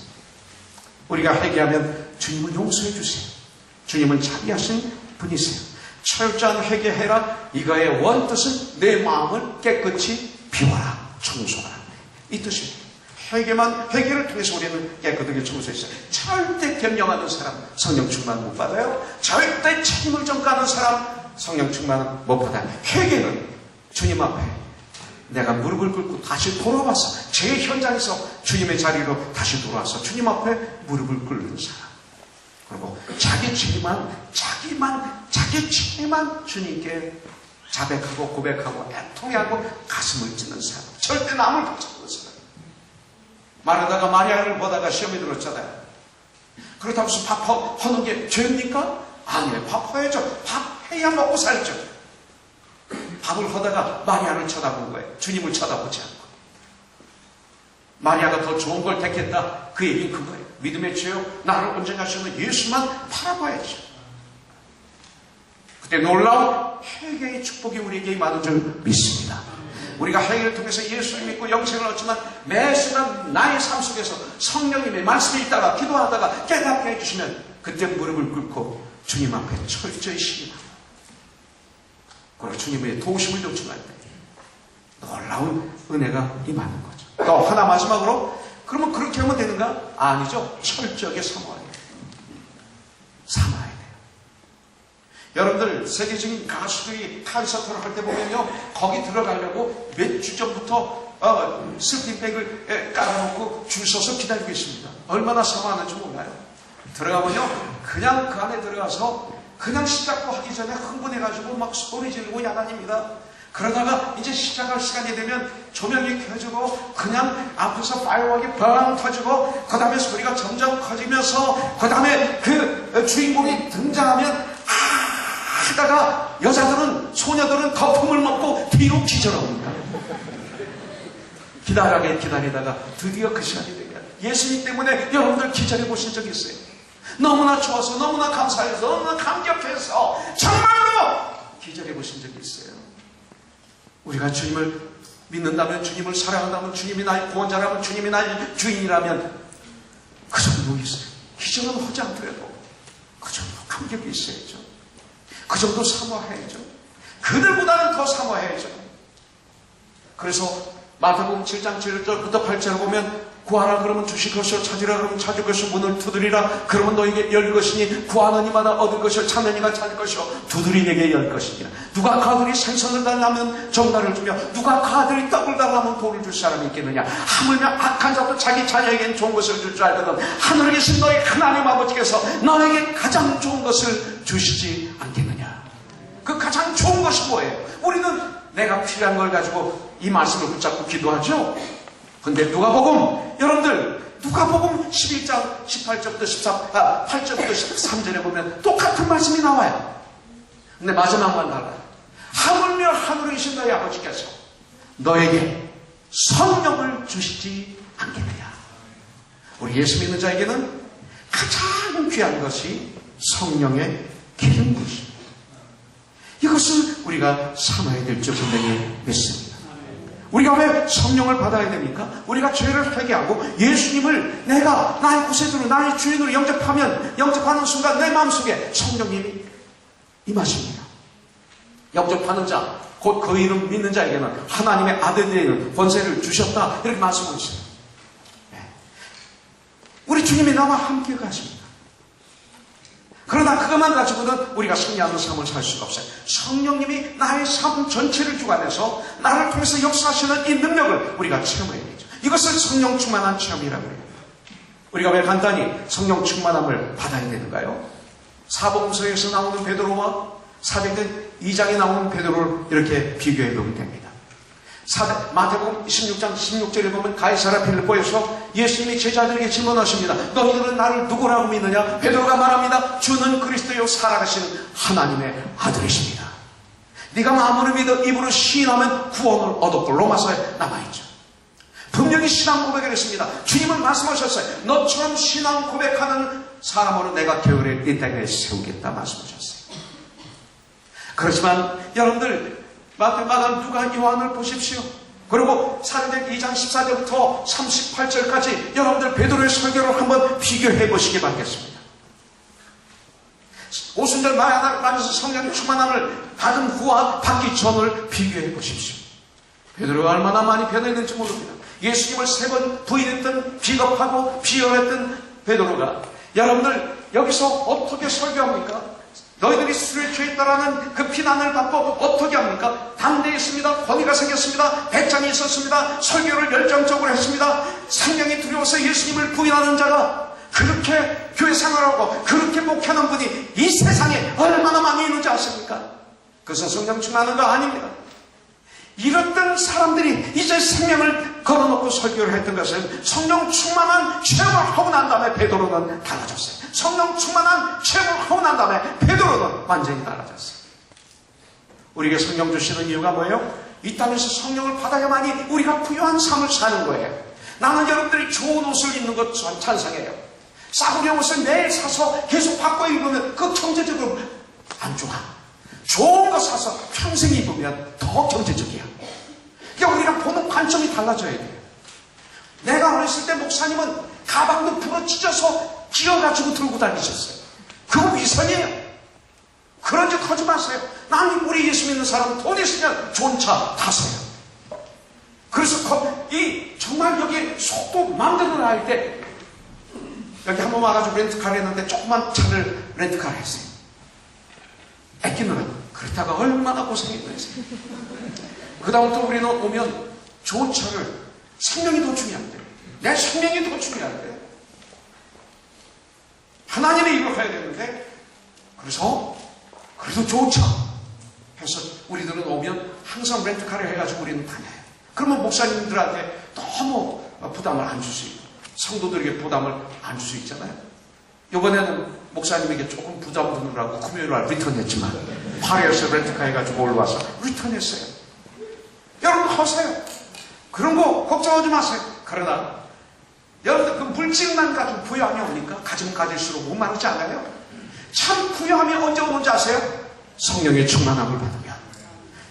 우리가 회개하면 주님은 용서해 주세요. 주님은 자비하신 분이세요. 철저한 회개해라. 이거의 원뜻은 내 마음을 깨끗이 비워라. 청소하라. 이 뜻입니다. 회개를 통해서 우리는 깨끗하게 청소했어요. 절대 변명하는 사람 성령 충만 못 받아요. 절대 책임을 전가하는 사람 성령 충만은 못 받아요. 회개는 주님 앞에 내가 무릎을 꿇고 다시 돌아와서 제 현장에서 주님의 자리로 다시 돌아와서 주님 앞에 무릎을 꿇는 사람. 그리고 자기 죄만 주님께 자백하고 고백하고 애통해하고 가슴을 찢는 사람. 절대 남을 붙잡는 사람. 마르다가 마리아를 보다가 시험에 들었잖아요. 그렇다고 해서 밥하는 게 죄입니까? 아니에요. 밥해야죠. 밥해야 먹고 살죠. 밥을 하다가 마리아를 쳐다본 거예요. 주님을 쳐다보지 않고. 마리아가 더 좋은 걸 택했다. 그 얘기는 그거예요. 믿음의 죄요. 나를 온전히 하시는 예수만 바라봐야죠. 그때 놀라운 회개의 축복이 우리에게 임하는 줄 믿습니다. 우리가 행위를 통해서 예수를 믿고 영생을 얻지만 매 순간 나의 삶 속에서 성령님의 말씀을 읽다가 기도하다가 깨닫게 해주시면 그때 무릎을 꿇고 주님 앞에 철저히 신뢰하고 그리고 주님의 도우심을 요청할 때 놀라운 은혜가 임하는 거죠. 또 하나 마지막으로, 그러면 그렇게 하면 되는가? 아니죠. 철저하게 사모해야 돼요. 사모해야 돼요. 여러분들 세계적인 가수들이 콘서트를 할 때 보면요, 거기 들어가려고 몇 주 전부터 슬핑백을 깔아놓고 줄 서서 기다리고 있습니다. 얼마나 사모하는지 몰라요. 들어가면요, 그냥 그 안에 들어가서 그냥 시작도 하기 전에 흥분해가지고 막 소리 지르고 야단입니다. 그러다가 이제 시작할 시간이 되면 조명이 켜지고 그냥 앞에서 파이어웍이 뻥 터지고 그 다음에 소리가 점점 커지면서 그 다음에 그 주인공이 등장하면 하다가 여자들은, 소녀들은 거품을 먹고 뒤로 기절합니다. 기다리다가 드디어 그 시간이 되면 예수님 때문에 여러분들 기절해 보신 적 있어요? 너무나 좋아서, 너무나 감사해서, 너무나 감격해서 정말로 기절해 보신 적이 있어요. 우리가 주님을 믿는다면, 주님을 사랑한다면, 주님이 나의 구원자라면, 주님이 나의 주인이라면 그 정도 있어요. 기절은 하지 않더라도 그 정도 감격이 있어야죠. 그 정도 사모해야죠. 그들보다는 더 사모해야죠. 그래서 마태복음 7장 7절부터 8절을 보면 구하라 그러면 주실 것이요, 찾으라 그러면 찾을 것이요, 문을 두드리라 그러면 너에게 열 것이니 구하는 이마다 얻을 것이요, 찾는 이가 찾을 것이요, 두드리에게 열 것이니라. 누가 가들이 생선을 달라면 정갈을 주며 누가 가들이 떡을 달라면 돌을 줄 사람이 있겠느냐. 하물며 악한 자도 자기 자녀에겐 좋은 것을 줄 줄 알거든 하늘에 계신 너희 하나님 아버지께서 너에게 가장 좋은 것을 주시지 않겠느냐. 그 가장 좋은 것이 뭐예요? 우리는 내가 필요한 걸 가지고 이 말씀을 붙잡고 기도하죠. 근데 누가복음, 여러분들 누가복음 11장 18절부터 8절부터 13절에 보면 똑같은 말씀이 나와요. 근데 마지막만 달라요. 하물며 하늘에 계신 너희 아버지께서 너에게 성령을 주시지 않겠느냐. 우리 예수 믿는 자에게는 가장 귀한 것이 성령의 기름부으심입니다. 이것을 우리가 삼아야 될 줄 분명히 믿습니다. 우리가 왜 성령을 받아야 됩니까? 우리가 죄를 회개하고 예수님을 내가 나의 구세주로, 나의 주인으로 영접하는 순간 내 마음속에 성령님이 임하십니다. 영접하는 자, 곧 그 이름 믿는 자에게는 하나님의 아들들에게는 권세를 주셨다, 이렇게 말씀하고 있어요. 우리 주님이 나와 함께 가십니다. 그러나 그것만 가지고는 우리가 승리하는 삶을 살 수가 없어요. 성령님이 나의 삶 전체를 주관해서 나를 통해서 역사하시는 이 능력을 우리가 체험해야 되죠. 이것을 성령 충만한 체험이라고 해요. 우리가 왜 간단히 성령 충만함을 받아야 되는가요? 사복음서에서 나오는 베드로와 사도행전 2장에 나오는 베드로를 이렇게 비교해 보면 됩니다. 마태복음 16장 16절에 보면 가이사랴 필리포에서 예수님이 제자들에게 질문하십니다. 너희들은 나를 누구라고 믿느냐? 베드로가 말합니다. 주는 그리스도요 살아가신 하나님의 아들이십니다. 네가 마음으로 믿어 입으로 시인하면 구원을 얻었고, 로마서에 남아있죠. 분명히 신앙 고백을 했습니다. 주님은 말씀하셨어요. 너처럼 신앙 고백하는 사람으로 내가 겨울에 이 땅에 세우겠다 말씀하셨어요. 그렇지만 여러분들 마태, 마가, 누가, 요한을 보십시오. 그리고 사도행전 2장 14절부터 38절까지 여러분들 베드로의 설교를 한번 비교해 보시기 바라겠습니다. 오순절 마야나에서 성령 충만함을 받은 후와 받기 전을 비교해 보십시오. 베드로가 얼마나 많이 변했는지 모릅니다. 예수님을 3번 부인했던, 비겁하고 비열했던 베드로가 여러분들 여기서 어떻게 설교합니까? 너희들이 술에 취했다라는 그 비난을 받고 어떻게 합니까? 담대했습니다. 권위가 생겼습니다. 배짱이 있었습니다. 설교를 열정적으로 했습니다. 생명이 두려워서 예수님을 부인하는 자가 그렇게 교회 생활하고 그렇게 목회하는 분이 이 세상에 얼마나 많이 있는지 아십니까? 그것은 성령 충만한 거 아닙니다. 이랬던 사람들이 이제 생명을 걸어놓고 설교를 했던 것은 성령 충만한 체험을 하고 난 다음에 베드로는 달라졌어요. 성령 충만한 체험을 하고 난 다음에 베드로는 완전히 달라졌어요. 우리에게 성령 주시는 이유가 뭐예요? 이 땅에서 성령을 받아야만이 우리가 부유한 삶을 사는 거예요. 나는 여러분들이 좋은 옷을 입는 것 찬성해요. 싸구려 옷을 매일 사서 계속 바꿔 입으면 그 경제적으로 안 좋아. 좋은 거 사서 평생 입으면 더 경제적이야. 그러니까 우리가 보는 관점이 달라져야 돼요. 내가 어렸을 때 목사님은 가방도 부러찢어서 기어가지고 들고 다니셨어요. 그거 위선이에요. 그런 짓 하지 마세요. 나는 우리 예수 믿는 사람은 돈 있으면 좋은 차 타세요. 그래서 정말 여기 속도 마음대로 나갈 때 여기 한번 와가지고 렌트카를 했는데 조그만 차를 렌트카를 했어요. 아끼느라고. 그러다가 얼마나 고생했겠어요. 그 다음부터 우리는 오면 좋은 차를, 생명이 더 중요한데, 내 생명이 더 중요한데, 하나님의 일을 해야 되는데, 그래서 그래도 좋은 차 해서 우리들은 오면 항상 렌트카를 해가지고 우리는 다녀요. 그러면 목사님들한테 너무 부담을 안 줄 수 있고 성도들에게 부담을 안 줄 수 있잖아요. 이번에는 목사님에게 조금 부담 주느라고 금요일날 리턴했지만 파리에서 렌트카 해가지고 올라와서 리턴했어요. 여러분 하세요. 그런 거 걱정하지 마세요. 그러나 여러분들 그 물질만 가지고 부여함이 오니까 가지면 가질수록 못 많지 않아요? 참 부여함이 언제 오는지 아세요? 성령의 충만함을 받으면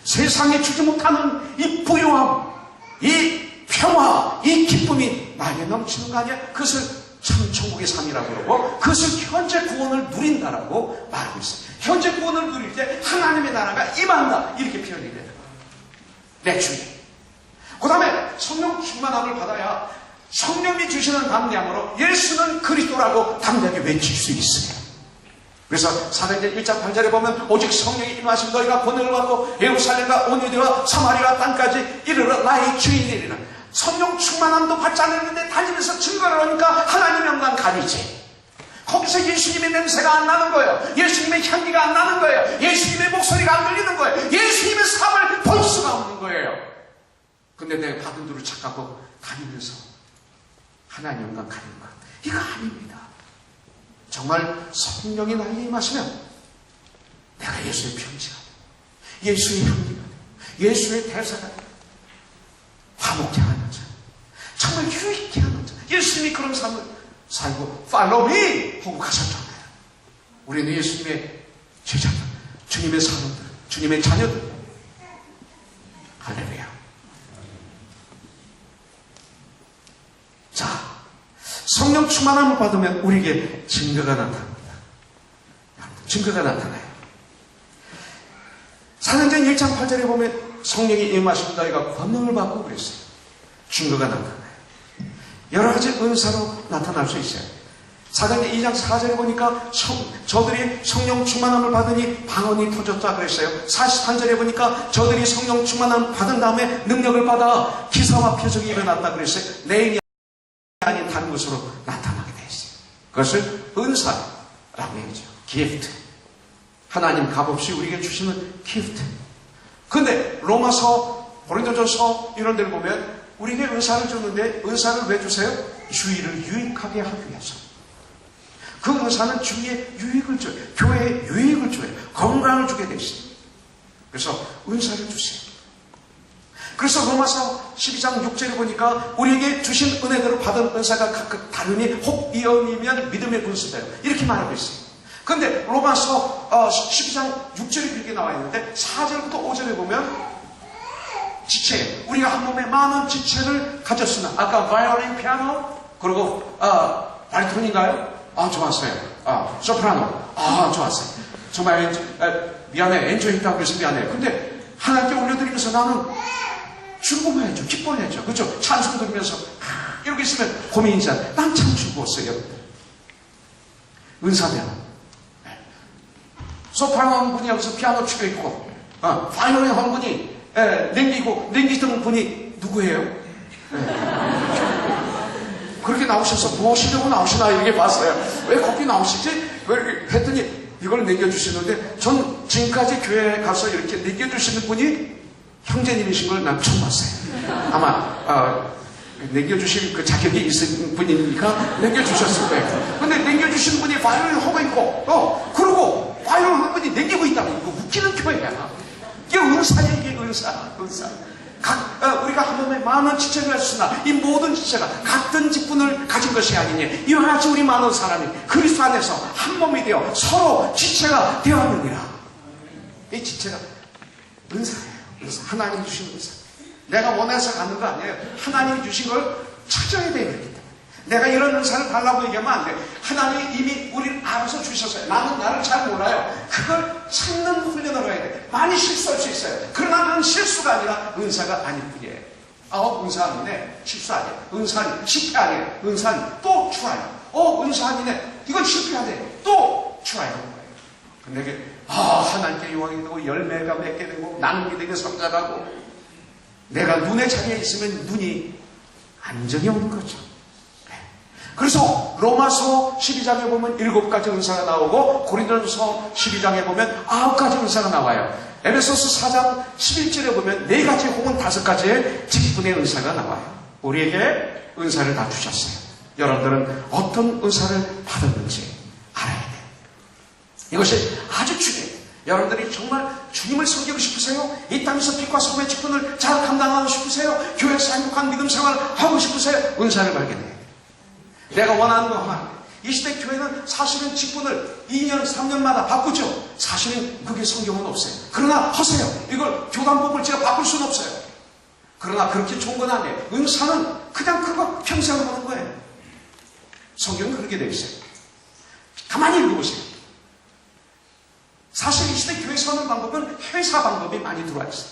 세상에 주지 못하는 이 부여함, 이 평화, 이 기쁨이 나에게 넘치는 거 아니야? 그것을 참 천국의 삶이라고 그러고 그것을 현재 구원을 누린다라고 말하고 있어요. 현재 구원을 누릴 때 하나님의 나라가 임한다 이렇게 표현이 돼요. 내 주님. 그 다음에 성령 충만함을 받아야 성령이 주시는 담량으로 예수는 그리스도라고 담대하게 외칠 수 있어요. 그래서 사도행전 1장 8절에 보면 오직 성령이 임하신 너희가 권능을 받고 예루살렘과 온 유대와 사마리아 땅까지 이르러 나의 주인이리라. 성령 충만함도 받지 않았는데 다니면서 증거를 하니까 하나님 영광 가리지. 거기서 예수님의 냄새가 안 나는 거예요. 예수님의 향기가 안 나는 거예요. 예수님의 목소리가 안 들리는 거예요. 예수님의 삶을 볼 수가 없는 거예요. 근데 내가 받은 대로 착각하고 다니면서 하나님 영광 가리는 것. 이거 아닙니다. 정말 성령이 나에게 임하시면 내가 예수의 편지가 돼. 예수의 향기가 돼. 예수의 대사가 돼. 화목케 하는 자. 정말 유익케 하는 자. 예수님이 그런 삶을 살고 Follow me 하고 가셨잖아요. 우리는 예수님의 제자들, 주님의 사람들, 주님의 자녀들. 할렐루야. 자, 성령 충만함을 받으면 우리에게 증거가 나타납니다. 증거가 나타나요. 사도행전 1장 8절에 보면 성령이 임하신 너희가 권능을 받고 그랬어요. 증거가 나타나요. 여러 가지 은사로 나타날 수 있어요. 사도행전 2장 4절에 보니까 저들이 성령 충만함을 받으니 방언이 터졌다 그랬어요. 43절에 보니까 저들이 성령 충만함을 받은 다음에 능력을 받아 기사와 표적이 일어났다 그랬어요. 내일이 아닌 다른 것으로 나타나게 되어 있어요. 그것을 은사라고 얘기하죠. 기프트. 하나님 값없이 우리에게 주시는 기프트. 근데 로마서, 고린도전서 이런 데를 보면 우리에게 은사를 주는데 은사를 왜 주세요? 주의를 유익하게 하기 위해서. 그 은사는 주위에 유익을 줘요. 교회에 유익을 줘요. 건강을 주게 되어 있어요. 그래서 은사를 주세요. 그래서 로마서 12장 6절에 보니까 우리에게 주신 은혜대로 받은 은사가 각각 다르니 혹 이언이면 믿음의 분수대로 이렇게 말하고 있어요. 그런데 로마서 12장 6절에 그렇게 나와 있는데 4절부터 5절에 보면 지체, 우리가 한 몸에 많은 지체를 가졌으나 아까 바이올린, 피아노 그리고 바리톤인가요? 좋았어요. 소프라노 좋았어요. 정말 미안해, 엔조이 있다고 그래서 미안해. 근데 하나님께 올려드리면서 나는 즐거워야죠. 기뻐야죠. 그렇죠? 찬송 들으면서 이렇게 있으면 고민이잖아요. 난 참 즐거웠어요. 은사면 소프라노 한 분이 여기서 피아노 치고 있고 바이올린 한 분이 냉기던 분이 누구예요? 그렇게 나오셔서 무엇이려고 나오시나 이렇게 봤어요. 왜 거기 나오시지? 왜 이렇게 했더니 이걸 남겨주시는데 전 지금까지 교회에 가서 이렇게 남겨주시는 분이 형제님이신 걸 난 처음 봤어요. 아마 남겨주실 그 자격이 있은 분이니까 남겨주셨을 거예요. 근데 남겨주신 분이 바이올린 하고 있고 그리고 바이올린 한 분이 남기고 있다고. 이거 웃기는 교회야. 이게 은사야. 이게 은사. 우리가 한 몸에 많은 지체를 했으나 이 모든 지체가 같은 직분을 가진 것이 아니니 이와 같이 우리 많은 사람이 그리스도 안에서 한 몸이 되어 서로 지체가 되었느니라. 이 지체가 은사예요. 은사. 하나님이 주신 은사. 내가 원해서 가는 거 아니에요. 하나님이 주신 걸 찾아야 돼요. 그렇기 때문에. 내가 이런 은사를 달라고 얘기하면 안 돼. 하나님이 이미 우리를 알아서 주셨어요. 나는 나를 잘 몰라요. 그걸 찾는 훈련을 해야 돼. 많이 실수할 수 있어요. 그러나 그건 실수가 아니라 은사가 아닐 뿐이에요. 은사 아니네. 실수 아니에요. 은사 아니, 실패 아니에요. 은사 아니, 또 추가해요. 은사 아니네. 이건 실패하네. 또 추가해요. 근데 이게, 하나님께 영광이 되고, 열매가 맺게 되고, 나눔이 되게 성장하고, 내가 눈의 자리에 있으면 눈이 안정이 오는 거죠. 그래서 로마서 12장에 보면 7가지 은사가 나오고 고린도서 12장에 보면 9가지 은사가 나와요. 에베소서 4장 11절에 보면 4가지 혹은 5가지의 직분의 은사가 나와요. 우리에게 은사를 다 주셨어요. 여러분들은 어떤 은사를 받았는지 알아야 돼요. 이것이 아주 중요해요. 여러분들이 정말 주님을 섬기고 싶으세요? 이 땅에서 빛과 소금의 직분을 잘 감당하고 싶으세요? 교회에서 행복한 믿음 생활을 하고 싶으세요? 은사를 발견해요. 내가 원하는 거 하나. 이 시대 교회는 사실은 직분을 2년, 3년마다 바꾸죠. 사실은 그게 성경은 없어요. 그러나 하세요. 이걸 교단법을 제가 바꿀 수는 없어요. 그러나 그렇게 좋은 건 아니에요. 은사는 그냥 그거 평생 하는 거예요. 성경은 그렇게 되어 있어요. 가만히 읽어보세요. 사실 이 시대 교회 사는 방법은 회사 방법이 많이 들어와 있어요.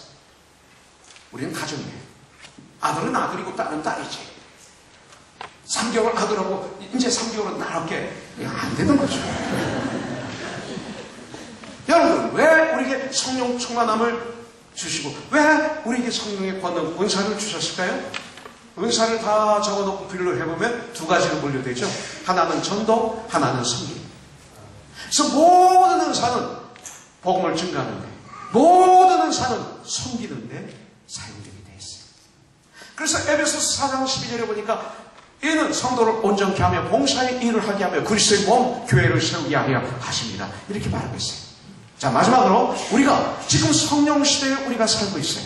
우리는 가정이에요. 아들은 아들이고 딸은 딸이지. 3개월 아들하고 이제 3개월은 나갈게. 안 되는 거죠. 여러분, 왜 우리에게 성령 충만함을 주시고 왜 우리에게 성령의 권능, 은사를 주셨을까요? 은사를 다 적어놓고 분류를 해보면 2가지로 분류되죠. 하나는 전도, 하나는 섬김. 그래서 모든 은사는 복음을 증가하는데, 모든 은사는 섬기는데 사용되게 되어 있어요. 그래서 에베소서 4장 12절에 보니까 이는 성도를 온전케 하며 봉사의 일을 하게 하며 그리스도의 몸 교회를 세우게 하려 하십니다. 이렇게 말하고 있어요. 자, 마지막으로 우리가 지금 성령 시대에 우리가 살고 있어요.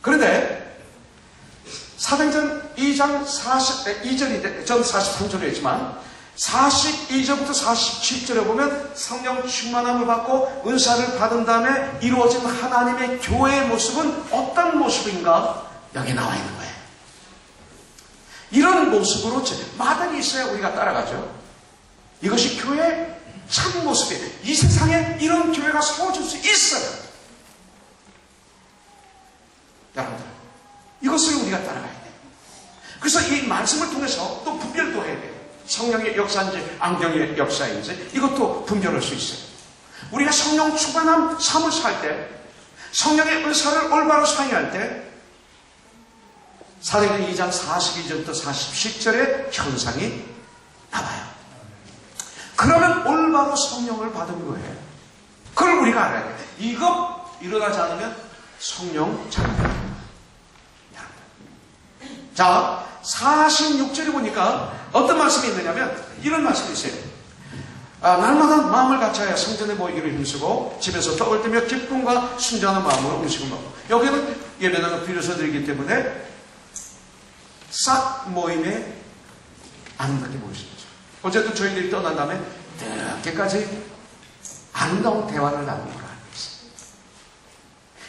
그런데 사도행전 2장 42절이 전 43절에 있지만 42절부터 47절에 보면 성령 충만함을 받고 은사를 받은 다음에 이루어진 하나님의 교회의 모습은 어떤 모습인가 여기 나와 있는 거예요. 이런 모습으로 마당이 있어야 우리가 따라가죠. 이것이 교회의 참 모습이에요. 이 세상에 이런 교회가 세워질 수 있어요. 여러분들, 이것을 우리가 따라가야 돼요. 그래서 이 말씀을 통해서 또 분별도 해야 돼요. 성령의 역사인지 안경의 역사인지 이것도 분별할 수 있어요. 우리가 성령 충만한 삶을 살 때, 성령의 은사를 올바로 사용할 때 사도행전 2장 42절부터 47절의 현상이 나와요. 그러면 올바로 성령을 받은 거예요. 그걸 우리가 알아야 돼요. 이거 일어나지 않으면 성령 잘못합니다. 자, 46절에 보니까 어떤 말씀이 있느냐면 이런 말씀이 있어요. 날마다 마음을 갖춰야 성전에 모이기를 힘쓰고 집에서 떡을 뜨며 기쁨과 순전한 마음으로 음식을 먹고, 여기는 예배당은 비로소 드리기 때문에 싹 모임에 아름답게 모이시죠. 어쨌든 저희들이 떠난 다음에 늦게까지 아름다운 대화를 나누는 걸 알고 있어요.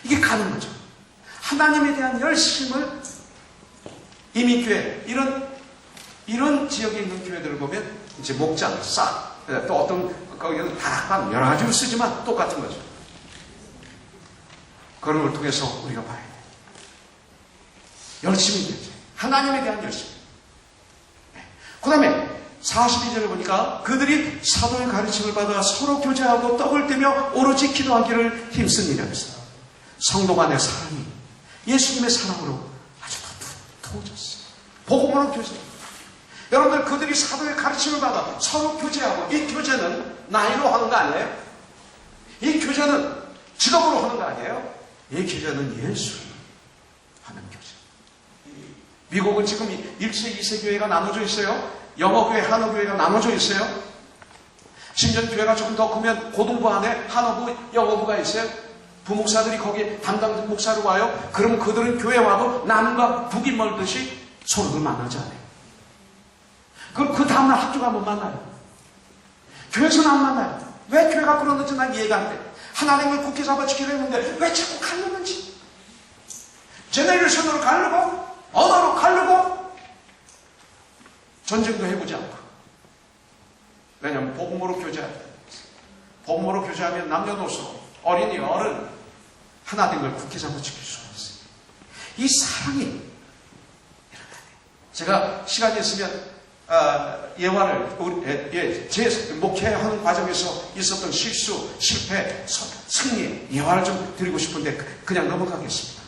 이게 가는 거죠. 하나님에 대한 열심을 이미 교회, 이런 지역에 있는 교회들을 보면 이제 목장, 싹, 또 어떤 거기는 다락방 여러 가지를 쓰지만 똑같은 거죠. 그런 걸 통해서 우리가 봐야 돼요. 열심히 되죠. 하나님에 대한 열심. 그 다음에 42절을 보니까 그들이 사도의 가르침을 받아 서로 교제하고 떡을 떼며 오로지 기도하기를 힘씁니다. 성도 간의 사랑이 예수님의 사랑으로 아주 더 두터워졌어요. 복음으로 교제. 여러분들, 그들이 사도의 가르침을 받아 서로 교제하고, 이 교제는 나이로 하는 거 아니에요? 이 교제는 직업으로 하는 거 아니에요? 이 교제는 예수 하는 교제. 미국은 지금 1세, 2세 교회가 나눠져 있어요. 영어교회, 한어교회가 나눠져 있어요. 심지어 교회가 조금 더 크면 고등부 안에 한어부, 영어부가 있어요. 부목사들이 거기에 담당 목사로 와요. 그럼 그들은 교회 와도 남과 북이 멀듯이 서로를 만나지 않아요. 그럼 그 다음날 학교 가면 만나요. 교회에서는 안 만나요. 왜 교회가 그러는지 난 이해가 안 돼. 하나님을 굳게 잡아 지키려 했는데 왜 자꾸 갈렸는지. 제네레이션으로 가르고 언어로 가르고 전쟁도 해보지 않고. 왜냐하면 복음으로 교제하다. 복음으로 교제하면 남녀노소 어린이 어른 하나 된 걸 굳게 잡고 지킬 수가 있어요. 이 사랑이 일어나요. 제가 시간이 있으면 예화를 제 목회하는 과정에서 있었던 실수, 실패, 승리 예화를 좀 드리고 싶은데 그냥 넘어가겠습니다.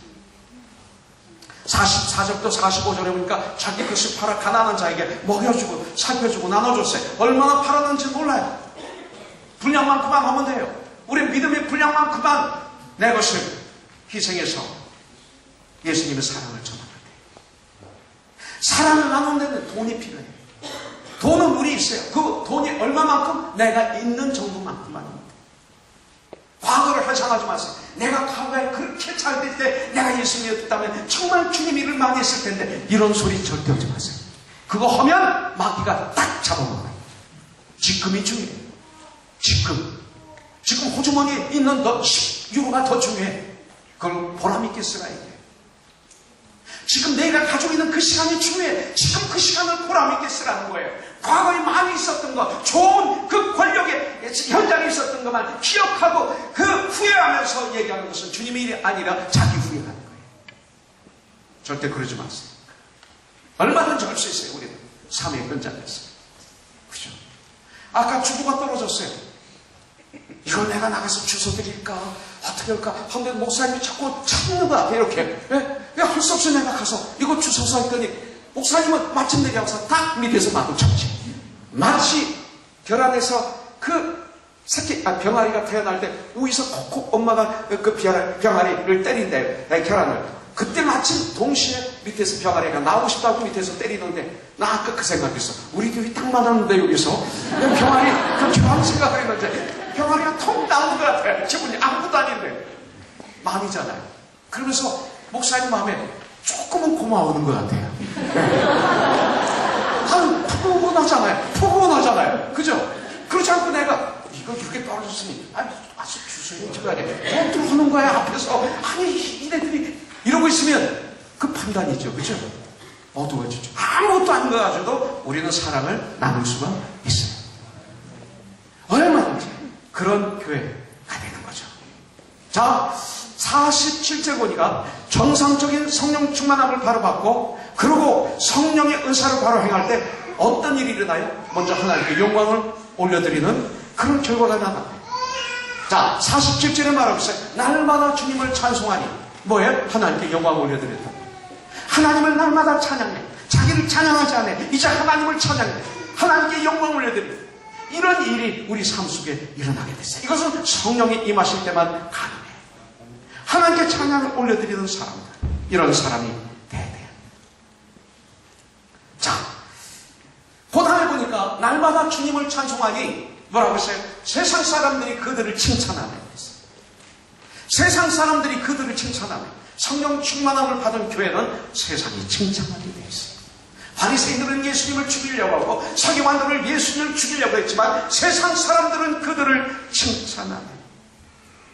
44절부터 45절에 보니까 자기 것을 팔아 가난한 자에게 먹여주고 살펴주고 나눠줬어요. 얼마나 팔았는지 몰라요. 분량만큼만 하면 돼요. 우리 믿음의 분량만큼만 내 것을 희생해서 예수님의 사랑을 전하는 거예요. 사랑을 나누는 데는 돈이 필요해요. 돈은 우리 있어요. 그 돈이 얼마만큼? 내가 있는 정도만큼만 합니다. 과거를 회상하지 마세요. 내가 과거에 그렇게 잘 될 때 내가 예수님이었다면 정말 주님 일을 많이 했을 텐데 이런 소리 절대 하지 마세요. 그거 하면 마귀가 딱 잡아먹어요. 지금이 중요해요. 지금 호주머니에 있는 너 10유로가 더 중요해. 그걸 보람있게 쓰라 이게. 지금 내가 가지고 있는 그 시간이 중요해. 지금 그 시간을 보람있게 쓰라는 거예요. 과거에 많이 있었던 거, 좋은 그 권력의 현장에 있었던 것만 기억하고 그 후회하면서 얘기하는 것은 주님의 일이 아니라 자기 후회하는 거예요. 절대 그러지 마세요. 얼마든지 할 수 있어요. 우리는 삶의 현장에서. 그죠? 아까 주부가 떨어졌어요. 이걸 내가 나가서 주워 드릴까? 어떻게 할까? 한데 목사님이 자꾸 참는 것 같아, 이렇게. 할 수 없이 내가 가서 이거 주워서 했더니 목사님은 마침 내려와서 딱 밑에서 마구 쳤지. 마치 결혼해서 그 새끼, 병아리가 태어날 때 우에서 콕콕 엄마가 그 병아리를 때린대, 결혼을. 그때 마침 동시에 밑에서 병아리가 나오고 싶다고 밑에서 때리는데 나 아까 그 생각했어. 우리 교회 딱 맞았는데 여기서 병아리 그 교환 생각을 했는데 병아리가 통 나오는 것 같아. 기분이 아무것도 아닌데 마음이잖아요. 그러면서 목사님 마음에 조금은 고마워하는 것 같아요. 푸근하잖아요. 그죠? 그렇지 않고 내가 이거 이렇게 떨어졌으니 아주 주소해 줘야 돼. 돈 하는 거야 앞에서. 이네들이 이러고 있으면 그 판단이죠. 그죠? 어두워지죠. 아무것도 아닌 거 가지고도 우리는 사랑을 나눌 수가 있어요. 얼마든지 그런 교회가 되는 거죠. 자, 47절 보니까 정상적인 성령 충만함을 바로 받고 그리고 성령의 은사를 바로 행할 때 어떤 일이 일어나요? 먼저 하나님께 영광을 올려드리는 그런 결과가 나타나요. 자, 47절에 말하고 있어요. 날마다 주님을 찬송하니 뭐예요? 하나님께 영광을 올려드린다. 하나님을 날마다 찬양해. 자기를 찬양하지 않아. 이제 하나님을 찬양해. 하나님께 영광을 올려드린다. 이런 일이 우리 삶 속에 일어나게 됐어요. 이것은 성령이 임하실 때만 가능해요. 하나님께 찬양을 올려드리는 사람들, 이런 사람이 돼야 돼요. 자, 그 다음에 보니까 날마다 주님을 찬송하니 뭐라고 했어요? 세상 사람들이 그들을 칭찬하네. 세상 사람들이 그들을 칭찬하네. 성령 충만함을 받은 교회는 세상이 칭찬하게 돼 있어요. 바리새인들은 예수님을 죽이려고 하고 서기관들은 예수님을 죽이려고 했지만 세상 사람들은 그들을 칭찬하네.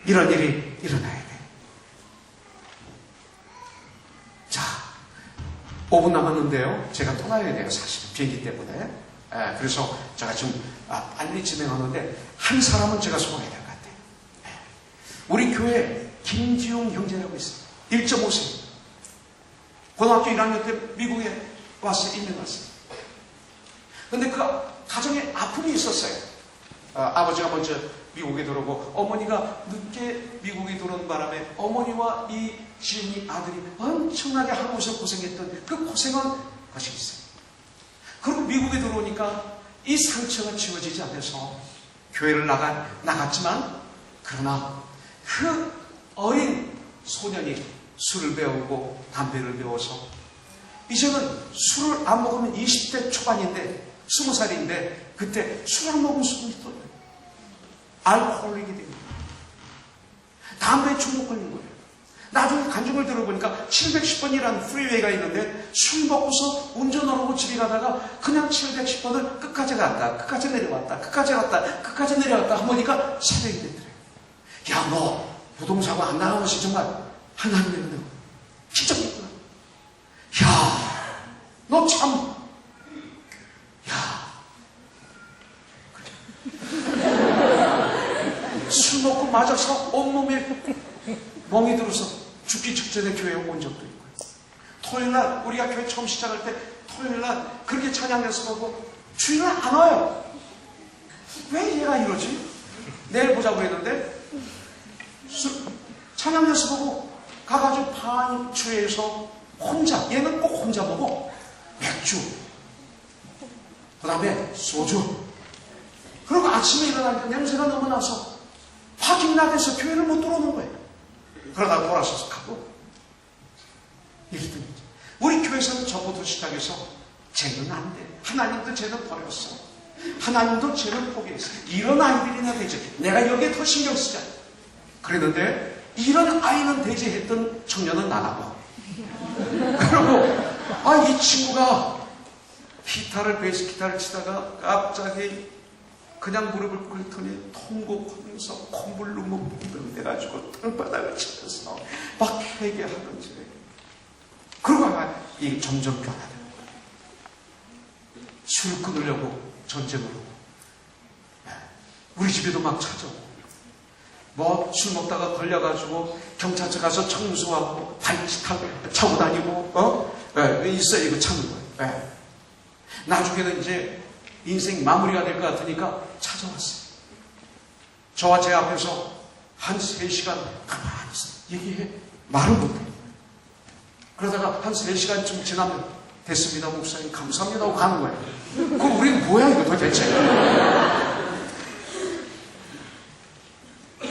이런 일이 일어나야 돼요. 자, 5분 남았는데요. 제가 떠나야 돼요. 사실 비행기 때문에. 그래서 제가 지금 빨리 진행하는데 한 사람은 제가 소개해야 될 것 같아요. 우리 교회 김지웅 형제라고 있어요. 1.5세. 고등학교 1학년 때 미국에 왔어요. 이민 왔어요. 근데 그 가정에 아픔이 있었어요. 아버지가 먼저 미국에 들어오고 어머니가 늦게 미국에 들어온 바람에 어머니와 이 지은이 아들이 엄청나게 한국에서 고생했던 그 고생한 것이 있어요. 그리고 미국에 들어오니까 이 상처가 지워지지 않아서 교회를 나갔지만 그러나 그 어린 소년이 술을 배우고 담배를 배워서 이제는 술을 안 먹으면 20대 초반인데 20살인데 그때 술 안 먹으면 술이 또 알코올릭이 됩니다. 담배에 중독 걸린 거예요. 나중에 간증을 들어보니까 710번이라는 프리웨이가 있는데 술 먹고서 운전하고 집에 가다가 그냥 710번을 끝까지 갔다 끝까지 내려왔다 끝까지 갔다 끝까지 내려왔다 하모니까 새벽이 되더래요. 야, 너 부동산고 안 나가면서 정말 하나님의 은혜로 기적이구나. 야, 너 참, 야. 그래. 술 먹고 맞아서 온몸에 멍이 들어서 죽기 직전에 교회에 온 적도 있고. 토요일날 우리가 교회 처음 시작할 때 토요일날 그렇게 찬양 연습하고 주일날 안 와요. 왜 얘가 이러지? 내일 보자고 했는데 찬양 연습하고 가가지고 반주회에서 혼자, 얘는 꼭 혼자 먹어. 맥주, 그 다음에 소주. 그리고 아침에 일어나니까 냄새가 너무 나서 파킹락에서 교회를 못 들어오는 거예요. 그러다가 돌아서서 가고 이랬더니 우리 교회에서는 저부터 시작해서 쟤는 안 돼. 하나님도 쟤는 버렸어. 하나님도 쟤는 포기했어. 이런 아이들이나 되지. 내가 여기에 더 신경 쓰자. 그랬는데 이런 아이는 대제했던 청년은 나가고. 그리고 이 친구가 베이스 기타를 치다가 갑자기 그냥 무릎을 꿇더니 통곡하면서 콧물 눈물 내가지고 땅바닥을 치면서 막 회개하던지. 그러고 이 점점 변화되는 거예요. 술 끊으려고 전쟁으로. 우리 집에도 막 찾아오고. 뭐 술 먹다가 걸려가지고 경찰서 가서 청소하고 발찌 차고 다니고 있어요. 이거 참는 거예요. 나중에는 이제 인생 마무리가 될 것 같으니까 찾아왔어요. 저와 제 앞에서 한 3시간 가만히 있어. 얘기해. 말을 못해. 그러다가 한 3시간쯤 지나면 됐습니다 목사님 감사합니다 하고 가는 거예요. 그럼 우리는 뭐야 이거 도대체.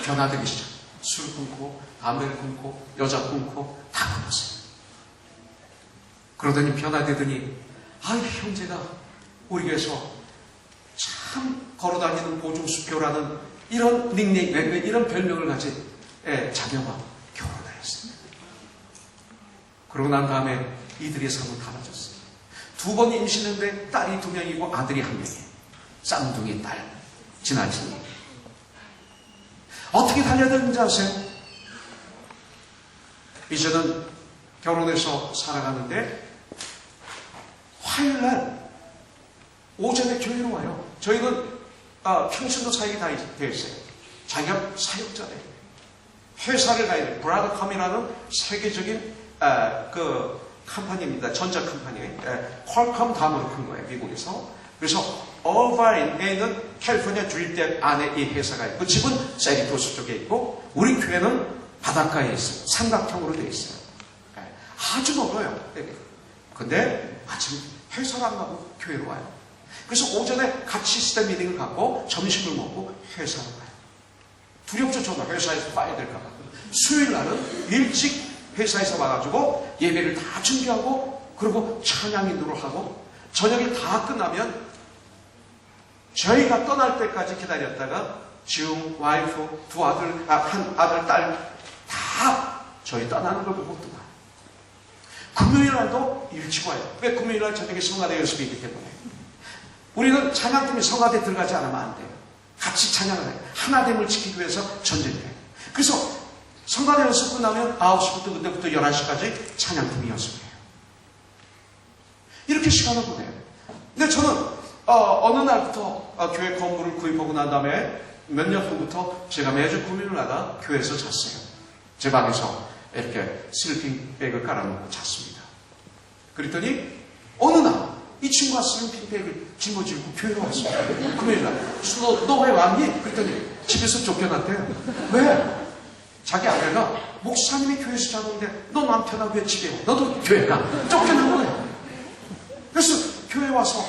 변화되기 시작. 술 끊고 담배를 끊고 여자 끊고 다 끊었어요. 그러더니 변화되더니 형제가 우리 교회에서 참 걸어다니는 보증수표라는 이런 닉네임, 이런 별명을 가진 자녀가 결혼하였습니다. 그러고 난 다음에 이들의 삶은 달라졌어요. 2번 임신했는데 딸이 2명이고 아들이 1명이에요. 쌍둥이 딸, 지나치니. 어떻게 달려드는지 아세요? 이제는 결혼해서 살아가는데 화요일날 오전에 교회로 와요. 저희는 평신도 사역이 다 되어 있어요. 자기가 사역자래요. 회사를 가야 돼요. 브라더컴이라는 세계적인 그 컴퍼니입니다. 전자 컴퍼니. 퀄컴 다음으로 큰 거예요. 미국에서. 그래서 얼바인에 있는 캘리포니아 주립대학 안에 이 회사가 있고 집은 세리포스 쪽에 있고 우리 교회는 바닷가에 있어요. 삼각형으로 되어 있어요. 아주 멀어요. 근데 아침 회사를 안 가고 교회로 와요. 그래서 오전에 같이 스텝 미팅을 갖고 점심을 먹고 회사로 가요. 두렵죠. 저는 회사에서 빠야 될까 봐. 수요일 날은 일찍 회사에서 와가지고 예배를 다 준비하고 그리고 찬양 인도를 하고 저녁이 다 끝나면 저희가 떠날 때까지 기다렸다가 지금 와이프 두 아들, 한 아들, 딸 다 저희 떠나는 걸 보고 또 가요. 금요일 날도 일찍 와요. 왜? 금요일 날 저녁에 성가대 연습이 있기 때문에. 우리는 찬양팀이 성가대 들어가지 않으면 안 돼요. 같이 찬양을 해요. 하나됨을 지키기 위해서 전쟁을 해요. 그래서 성가대 연습 끝나면 9시부터 그때부터 11시까지 찬양팀이 연습해요. 이렇게 시간을 보내요. 근데 저는 어느 날부터 교회 건물을 구입하고 난 다음에 몇 년 후부터 제가 매주 금요일마다 교회에서 잤어요. 제 방에서 이렇게 슬리핑백을 깔아놓고 잤습니다. 그랬더니 어느 날 이 친구가 슬리핑백을 짊어지고 교회로 왔어요. 금요일날. 너 왜 왔니? 그랬더니 집에서 쫓겨났대요. 왜? 자기 아내가 목사님이 교회에서 자는데 너 남편하고 왜 집에 와? 너도 교회 가. 쫓겨난 거예요. 그래서 교회 와서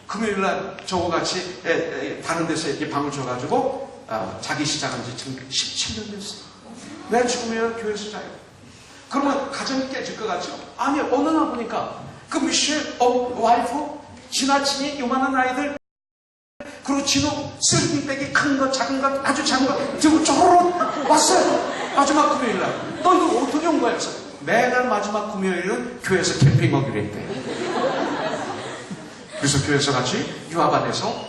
금요일날 저거 같이 다른 데서 이렇게 방을 줘가지고 자기 시작한 지 지금 17년 됐어요. 매주 금요일 교회에서 자요. 그러면 가정이 깨질 것 같죠? 아니 어느 날 보니까 그 미셸 와이프 지나치니 요만한 아이들 그리고 진우 슬리핑백이 큰 거 작은 거 아주 작은 거 들고 쪼르륵 왔어요. 마지막 금요일날. 너 이거 어떻게 온 거야? 매달 마지막 금요일은 교회에서 캠핑 오기로 했대요. 그래서 교회에서 같이 유학 안에서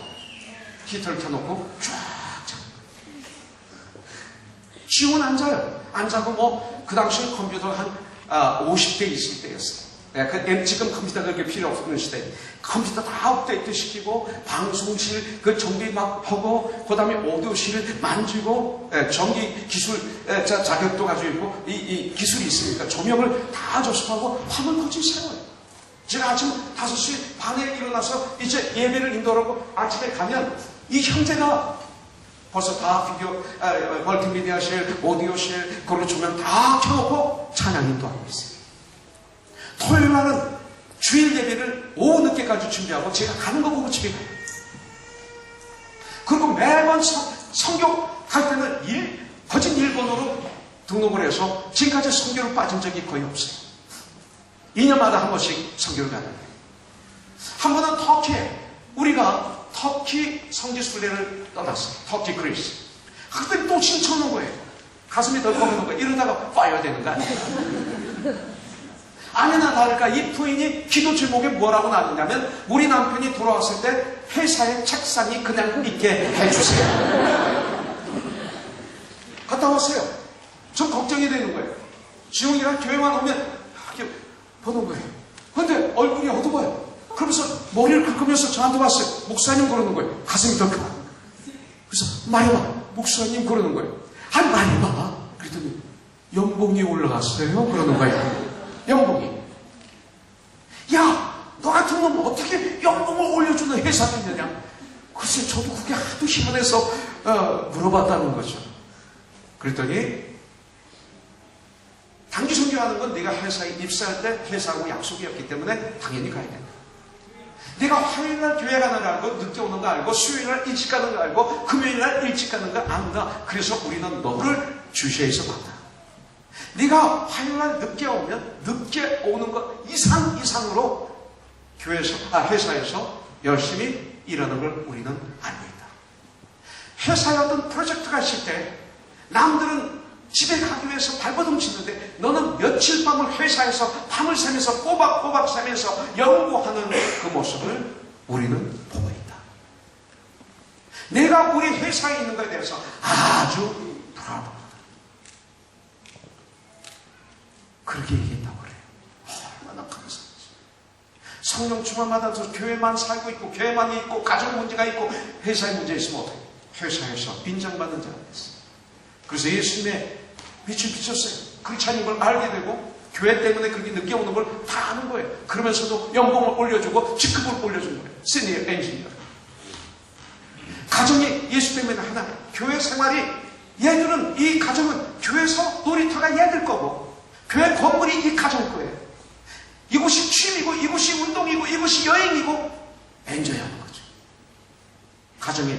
히터를 켜놓고 쫙 자. 지훈 앉아요. 앉아고 뭐 그 당시에 컴퓨터 한 50대 있을 때였어요. 지금 컴퓨터가 그렇게 필요 없는 시대. 컴퓨터 다 업데이트 시키고, 방송실 그 정비 막 하고, 그 다음에 오디오실 만지고, 전기 기술 자격도 가지고 있고, 이 기술이 있으니까 조명을 다 조습하고, 화면 거치 세워요. 제가 아침 5시 반에 일어나서 이제 예배를 인도하고 아침에 가면 이 형제가 벌써 다 비디오, 멀티미디어실, 오디오실, 그걸로 조명 다 켜놓고 찬양 인도하고 있어요. 토요일 날은 주일 예배를 오후 늦게까지 준비하고 제가 가는 거 보고 집에 가요. 그리고 매번 성교 갈 때는 거진 일본어로 등록을 해서 지금까지 성교를 빠진 적이 거의 없어요. 2년마다 한 번씩 성교를 가는데 한 번은 터키에 우리가 터키 성지순례를 떠났어요. 터키 그리스. 그때 또 신청한 거예요. 가슴이 덜컥하는 거예요. 이러다가 빠야 되는 거 아니에요. 아니나 다를까 이 부인이 기도 제목에 뭐라고 나왔냐면 우리 남편이 돌아왔을 때 회사의 책상이 그냥 있게 해주세요. 갔다 왔어요. 전 걱정이 되는 거예요. 지웅이랑 교회만 오면 이렇게 보는 거예요. 근데 얼굴이 어두워요. 그러면서 머리를 긁으면서 저한테 왔어요. 목사님 그러는 거예요. 가슴이 덜컥. 그래서 말해봐. 목사님 그러는 거예요. 아니 말해봐. 그랬더니 연봉이 올라갔어요. 그러는 거예요. 연봉이. 야, 너 같은 놈 어떻게 연봉을 올려주는 회사가 있느냐? 글쎄, 저도 그게 하도 희한해서 물어봤다는 거죠. 그랬더니 단기 선교하는 건 내가 회사에 입사할 때 회사하고 약속이었기 때문에 당연히 가야 된다. 내가 화요일날 교회 가는 거 알고 늦게 오는 거 알고 수요일날 일찍 가는 거 알고 금요일날 일찍 가는 거 안다. 그래서 우리는 너를 주시해서 만나. 네가 화요일날 늦게 오면 늦게 오는 것 이상으로 회사에서 열심히 일하는 걸 우리는 알고 있다. 회사에 어떤 프로젝트가 있을 때 남들은 집에 가기 위해서 발버둥 치는데 너는 며칠 밤을 회사에서 밤을 새면서 꼬박꼬박 새면서 연구하는 그 모습을 우리는 보고 있다. 내가 우리 회사에 있는 것에 대해서 아주 브라보. 그렇게 얘기했다고 그래요. 얼마나 감사하지. 성령 충만 받아서 교회만 살고 있고 교회만 있고 가정 문제가 있고 회사에 문제 있으면 어떡해. 회사에서 인정받는 자가 됐어요. 그래서 예수님의 빛을 비쳤어요. 크리스찬인 걸 알게 되고 교회 때문에 그렇게 늦게 오는 걸 다 아는 거예요. 그러면서도 연봉을 올려주고 직급을 올려준 거예요. 시니어 엔지니어. 가정이 예수 때문에 하나. 교회 생활이 얘들은 이 가정은 교회에서 놀이터가 얘들 거고 교회 건물이 이 가정 거예요. 이곳이 취미고 이곳이 운동이고 이곳이 여행이고 엔저이하는 거죠. 가정에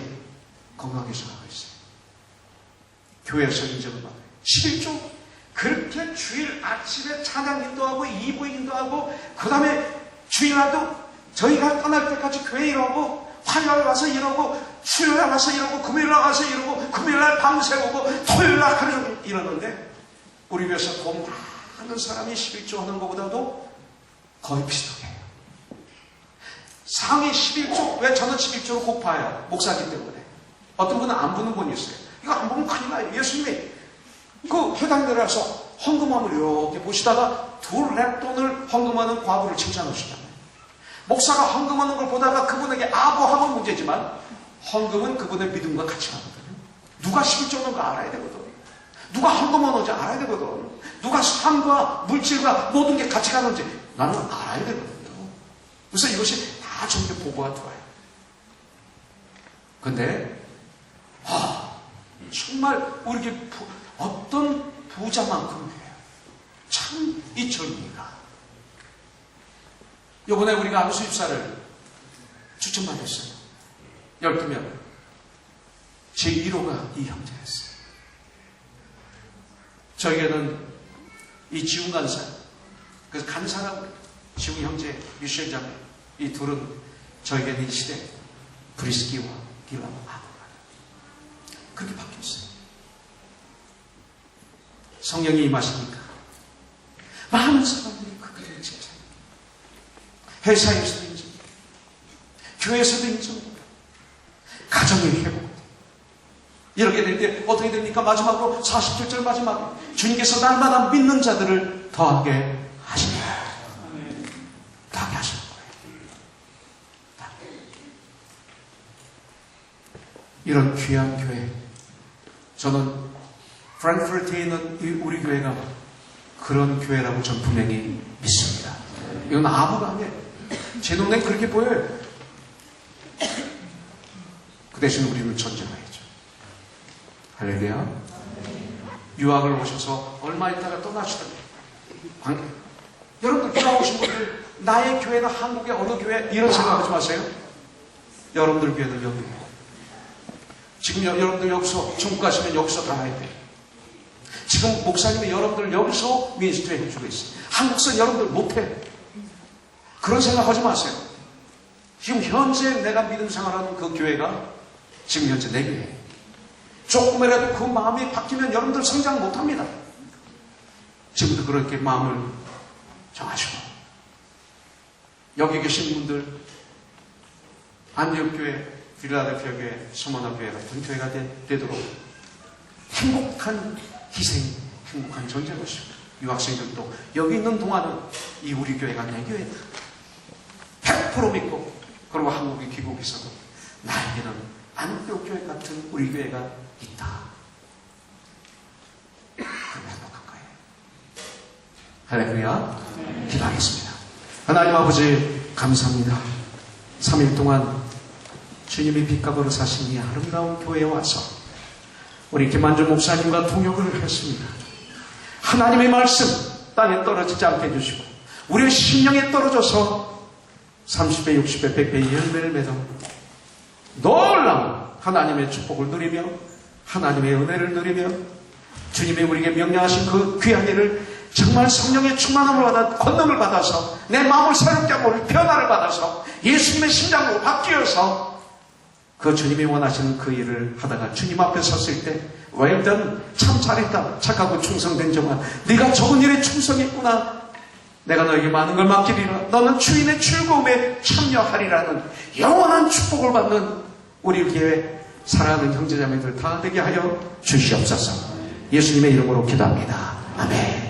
건강하게 살아가 있어요. 교회에서 인정을 받아요. 11조 그렇게 주일 아침에 찬양 인도하고 2부 인도하고 그 다음에 주일날도 저희가 떠날 때까지 교회 일하고 화요일 와서 일하고 수요일 와서 일하고 금요일 와서 일하고 금요일날 밤새우고 토요일날 하루 종일 일하는데 우리 교회에서 돈 많은 사람이 11조 하는 것보다도 거의 비슷해요. 상위 11조, 왜 저는 11조를 꼭 봐요? 목사기 때문에. 어떤 분은 안 보는 분이 있어요. 이거 안 보면 큰일 나요. 예수님이 그 회당 내려서 헌금함을 이렇게 보시다가 둘 랩돈을 헌금하는 과부를 칭찬하시잖아요. 목사가 헌금하는 걸 보다가 그분에게 아부하면 문제지만 헌금은 그분의 믿음과 같이 가거든요. 누가 11조 하는 거 알아야 되거든. 누가 헌금하는지 알아야 되거든. 누가 삶과 물질과 모든 게 같이 가는지 나는 알아야 되거든요. 그래서 이것이 다 전부 보고가 들어와요. 근데 정말 우리에게 어떤 부자만큼 해요. 참 이 젊은이가 이번에 우리가 암수 입사를 추천받았어요. 12명. 제 1호가 이 형제였어요. 저에게는 이 지웅 간사, 그래서 간사라고 지웅 형제, 유시현 자매, 이 둘은 저에게는 이 시대 브리스기와 길라와 아브라 그렇게 바뀌었어요. 성령이 임하시니까 많은 사람들이 그들을 제자해요. 회사에서도 인정, 교회에서도 인정, 가정의 회복. 이렇게 될 때 어떻게 됩니까? 마지막으로 47절 마지막에 주님께서 날마다 믿는 자들을 더하게 하신다. 더하게 하시는 거예요. 이런 귀한 교회, 저는 프랑크푸르트에 있는 우리 교회가 그런 교회라고 전 분명히 믿습니다. 이건 아부가 아니에요. 제 눈에 그렇게 보여요. 그 대신 우리는 전쟁해야죠. 할렐루야. 유학을 오셔서 얼마 있다가 떠나시더니 여러분들 돌아오신 분들, 나의 교회는 한국의 어느 교회 이런 생각하지 마세요. 여러분들 교회는 여기에요. 지금 여러분들 여기서 중국 가시면 여기서 나와야 돼요. 지금 목사님이 여러분들 여기서 미니스트리 해주고 있어요. 한국서 여러분들 못해. 그런 생각하지 마세요. 지금 현재 내가 믿음 생활하는 그 교회가 지금 현재 내 교회예요. 조금이라도 그 마음이 바뀌면 여러분들 성장 못합니다. 지금부터 그렇게 마음을 정하시고, 여기 계신 분들 안디옥교회, 필라델피아 교회, 서머나 교회 같은 교회가 되도록 행복한 희생, 행복한 전쟁을 하십니다. 유학생들도 여기 있는 동안은 이 우리 교회가 내 교회다 100% 믿고, 그리고 한국에 귀국해서도 나에게는 안디옥 교회 같은 우리 교회가 있다. 그럼 행복한 거예요. 할렐루야. 기도하겠습니다. 하나님 아버지 감사합니다. 3일 동안 주님이 빛값으로 사신 이 아름다운 교회에 와서 우리 김만주 목사님과 동역을 했습니다. 하나님의 말씀 땅에 떨어지지 않게 해주시고 우리의 심령에 떨어져서 30배, 60배, 100배의 열매를 맺어 놀라운 하나님의 축복을 누리며 하나님의 은혜를 누리며 주님이 우리에게 명령하신 그 귀한 일을 정말 성령의 충만함을 받아 권능을 받아서 내 마음을 새롭게 하고 변화를 받아서 예수님의 심장으로 바뀌어서 그 주님이 원하시는 그 일을 하다가 주님 앞에 섰을 때 well done, 참 잘했다, 착하고 충성된 자만, 네가 적은 일에 충성했구나, 내가 너에게 많은 걸 맡기리라, 너는 주인의 즐거움에 참여하리라는 영원한 축복을 받는 우리 교회 사랑하는 형제자매들 다 되게 하여 주시옵소서. 예수님의 이름으로 기도합니다. 아멘.